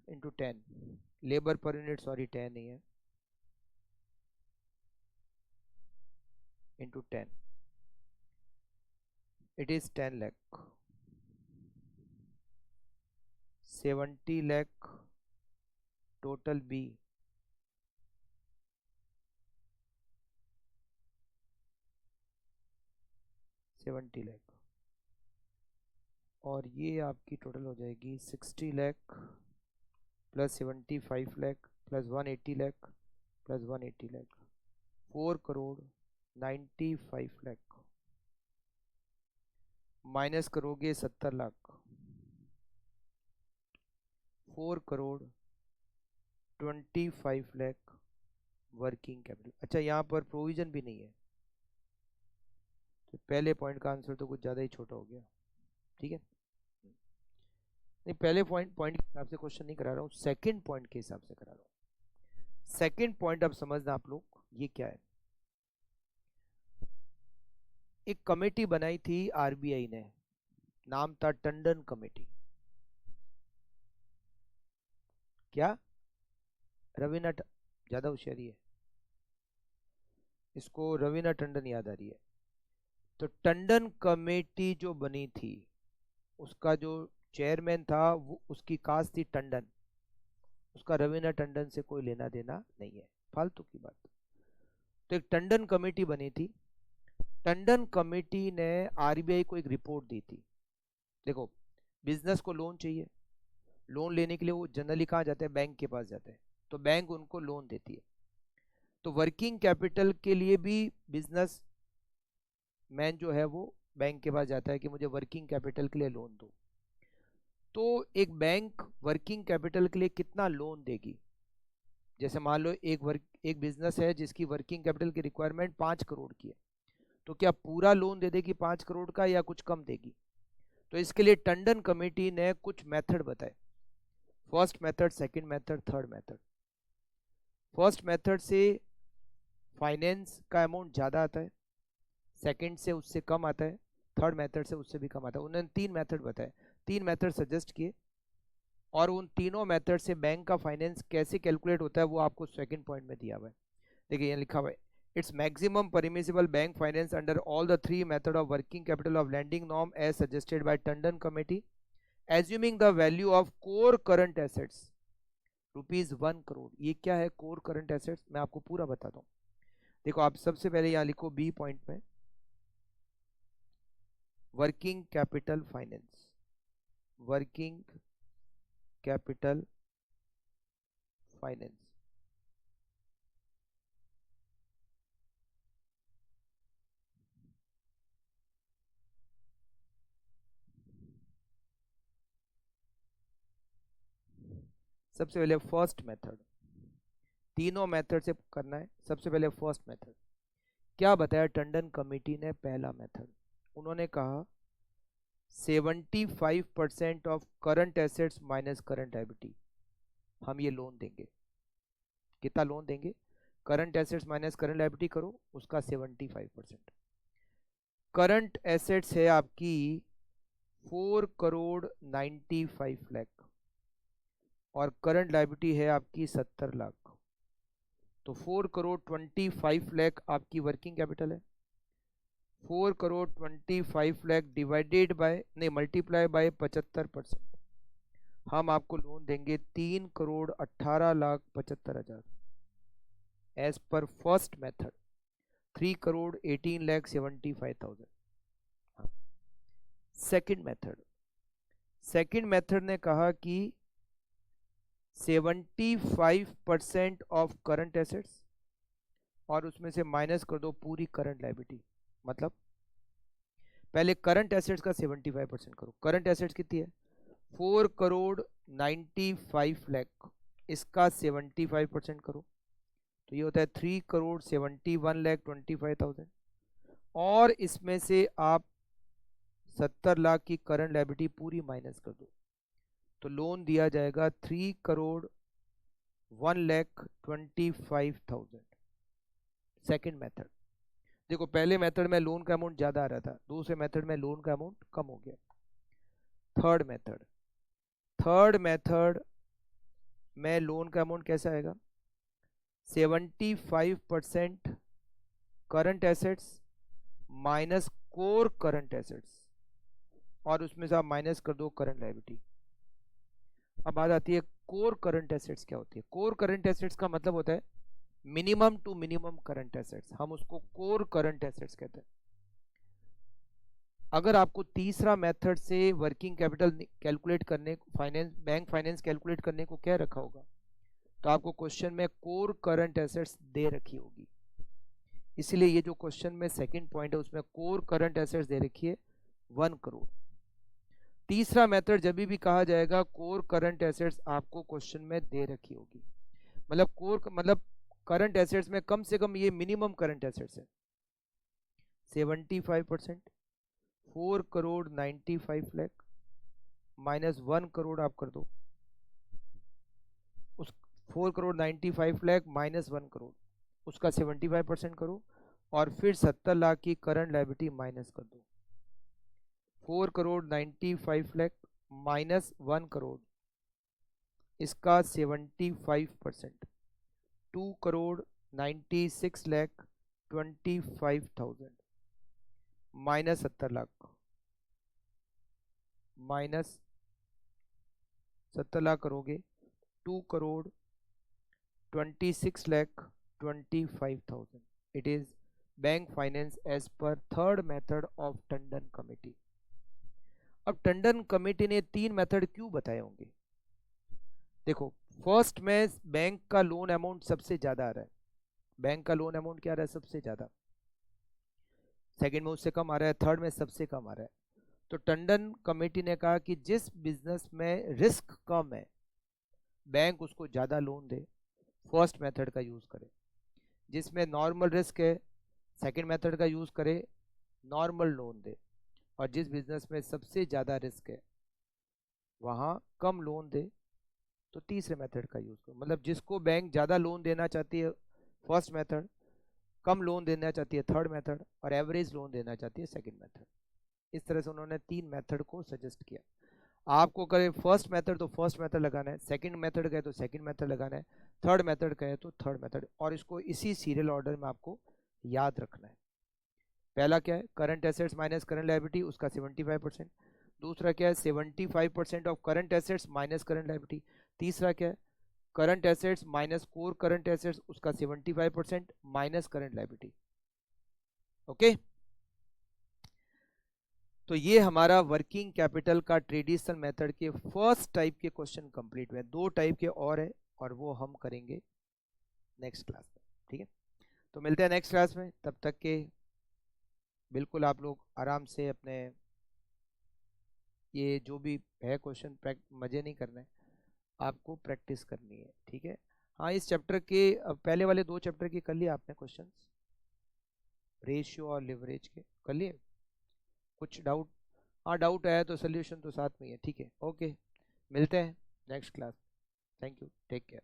into 10। Labour per unit sorry 10 नहीं है, into 10 it is 10 lakh। 70 lakh total B, lakh, और ये आपकी टोटल हो जाएगी 60 lakh plus 75 lakh plus 180 lakh plus 180 lakh 4 crore 95 lakh। Minus करोगे 70 lakh 4 crore 25 lakh working capital. अच्छा यहाँ पर प्रोविजन भी नहीं है, तो पहले पॉइंट का आंसर तो कुछ ज़्यादा ही छोटा हो गया। ठीक है, नहीं पहले पॉइंट के हिसाब से क्वेश्चन नहीं करा रहा हूँ, सेकंड पॉइंट के हिसाब से करा रहा हूँ। सेकंड पॉइंट अब समझना आप लोग, ये क्या है। एक कमेटी बनाई थी आरबीआई ने, नाम था टंडन कमेटी। क्या रवीना, ज्यादा होशियारी है, इसको रवीना टंडन याद आ रही है। तो टंडन कमेटी जो बनी थी उसका जो चेयरमैन था वो, उसकी कास्ट थी टंडन, उसका रवीना टंडन से कोई लेना देना नहीं है, फालतू की बात। तो एक टंडन कमेटी बनी थी, टंडन कमेटी ने आरबीआई को एक रिपोर्ट दी थी। देखो बिजनेस को लोन चाहिए, लोन लेने के लिए वो जनरली कहाँ जाते हैं, बैंक के पास जाते हैं, तो बैंक उनको लोन देती है। तो वर्किंग कैपिटल के लिए भी बिजनेस मैन जो है वो बैंक के पास जाता है कि मुझे वर्किंग कैपिटल के लिए लोन दो। तो एक बैंक वर्किंग कैपिटल के लिए कितना लोन देगी, जैसे मान लो एक बिजनेस है जिसकी वर्किंग कैपिटल की रिक्वायरमेंट 5 करोड़ की है, तो क्या पूरा लोन दे देगी 5 करोड़ का या कुछ कम देगी। तो इसके लिए टंडन कमेटी ने कुछ मेथड बताए, first method, second method, third method. First method से फाइनेंस का अमाउंट ज़्यादा आता है, सेकंड से उससे कम आता है, थर्ड मेथड से उससे भी कम आता है। उन्होंने 3 मेथड बताए, 3 मेथड सजेस्ट किए, और उन तीनों मेथड से बैंक का फाइनेंस कैसे कैलकुलेट होता है वो आपको सेकंड पॉइंट में दिया हुआ है। देखिए यहाँ लिखा हुआ है, it's maximum permissible bank finance under all the 3 method of working capital of lending norm as suggested by Tandon committee, assuming the value of core current assets ₹1 crore. ये क्या है कोर करंट एसेट्स, मैं आपको पूरा बताता हूँ। देखो आप सबसे पहले यहाँ लिखो बी पॉइंट में, working capital finance, working capital finance. सबसे पहले फर्स्ट मेथड, तीनों मेथड से करना है। सबसे पहले फर्स्ट मेथड क्या बताया टंडन कमेटी ने, पहला मेथड उन्होंने कहा 75% of current assets minus current liability, हम ये लोन देंगे। कितना लोन देंगे, current assets minus current liability करो, उसका 75%। करंट एसेट्स है आपकी 4,95,00,000 और करंट लायबिलिटी है आपकी 70 लाख। तो 4,25,00,000 आपकी वर्किंग कैपिटल है। 4,25,00,000 डिवाइडेड बाय, नहीं मल्टीप्लाई बाय 75%, हम आपको लोन देंगे 3,18,75,000 as per first method, 3,18,75,000। Second method, second method ने कहा कि 75% ऑफ करंट एसेट्स और उसमें से माइनस कर दो पूरी करंट लायबिलिटी। मतलब पहले करंट एसेट्स का 75% करो, करंट एसेट्स कितनी है 4,95,00,000, इसका 75% करो, तो ये होता है 3,71,25,000 और इसमें से आप 70 लाख की करंट लायबिलिटी पूरी माइनस कर दो, तो लोन दिया जाएगा 3,01,25,000। सेकंड मेथड, देखो पहले मेथड में लोन का अमाउंट ज़्यादा आ रहा था, दूसरे मेथड में लोन का अमाउंट कम हो गया। थर्ड मेथड, थर्ड मेथड में लोन का अमाउंट कैसा आएगा, 75% current assets minus core current assets और उसमें से आप माइनस कर दो करंट लायबिलिटी। अब बात आती है कोर करंट एसेट्स क्या होती है। कोर करंट एसेट्स का मतलब होता है minimum to minimum current assets, हम उसको कोर करंट एसेट्स कहते हैं। अगर आपको तीसरा मेथड से वर्किंग कैपिटल कैलकुलेट करने, फाइनेंस बैंक फाइनेंस कैलकुलेट करने को क्या रखा होगा, तो आपको क्वेश्चन में कोर करंट एसेट्स दे रखी होगी, इसलिए ये जो क्वेश्चन में सेकंड पॉइंट है उसमें कोर करंट एसेट्स दे रखी है 1 करोड़। तीसरा मेथड जब भी कहा जाएगा कोर करंट एसेट्स आपको क्वेश्चन में दे रखी होगी, मतलब कोर मतलब करंट एसेट्स में कम से कम ये मिनिमम करंट एसेट्स है 75%, 4,95,00,000 माइनस 1 करोड़ आप कर दो, उस 4,95,00,000 माइनस 1 करोड़ उसका 75% करो और फिर 70 लाख की करंट लायबिलिटी माइनस कर दो। 4,95,00,000 माइनस 1 करोड़ इसका 75%, 2,96,25,000 माइनस 70 लाख, माइनस 70 लाख करोगे 2,26,25,000, it is bank finance as per third method of Tandon committee. अब टंडन कमेटी ने 3 मेथड क्यों बताए होंगे, देखो फर्स्ट में बैंक का लोन अमाउंट सबसे ज्यादा आ रहा है, बैंक का लोन अमाउंट क्या आ रहा है सबसे ज्यादा, सेकंड में उससे कम आ रहा है, थर्ड में सबसे कम आ रहा है। तो टंडन कमेटी ने कहा कि जिस बिजनेस में रिस्क कम है बैंक उसको ज़्यादा लोन दे, फर्स्ट मेथड का यूज़ करे। जिसमें नॉर्मल रिस्क है सेकंड मेथड का यूज़ करे, नॉर्मल लोन दे। और जिस बिजनेस में सबसे ज़्यादा रिस्क है वहाँ कम लोन दे तो तीसरे मेथड का यूज़ करो। मतलब जिसको बैंक ज़्यादा लोन देना चाहती है फर्स्ट मेथड, कम लोन देना चाहती है थर्ड मेथड, और एवरेज लोन देना चाहती है सेकंड मेथड। इस तरह से उन्होंने 3 मेथड को सजेस्ट किया। आपको करे फर्स्ट मेथड तो फर्स्ट मेथड लगाना है, सेकंड मेथड कहे तो सेकंड मेथड लगाना है, थर्ड मेथड कहे तो थर्ड मेथड, और इसको इसी सीरियल ऑर्डर में आपको याद रखना है। पहला क्या है, current assets minus current liability, उसका 75%। दूसरा क्या है, 75% of current assets minus current liability. तीसरा क्या है, current assets minus core current assets, उसका 75% माइनस करंट लायबिलिटी। ओके, तो ये हमारा वर्किंग कैपिटल का ट्रेडिशनल मेथड के फर्स्ट टाइप के क्वेश्चन कंप्लीट हुए। 2 टाइप के और है, और वो हम करेंगे नेक्स्ट क्लास में। ठीक है, तो मिलते हैं नेक्स्ट क्लास में। तब तक के बिल्कुल आप लोग आराम से अपने ये जो भी है क्वेश्चन मजे नहीं करना है, आपको प्रैक्टिस करनी है। ठीक है, हाँ इस चैप्टर के पहले वाले 2 चैप्टर के कर लिए आपने क्वेश्चंस, रेशियो और लिवरेज के कर लिए? कुछ डाउट? हाँ डाउट आया तो सोल्यूशन तो साथ में ही है। ठीक है, ओके, मिलते हैं next class. Thank you, take care.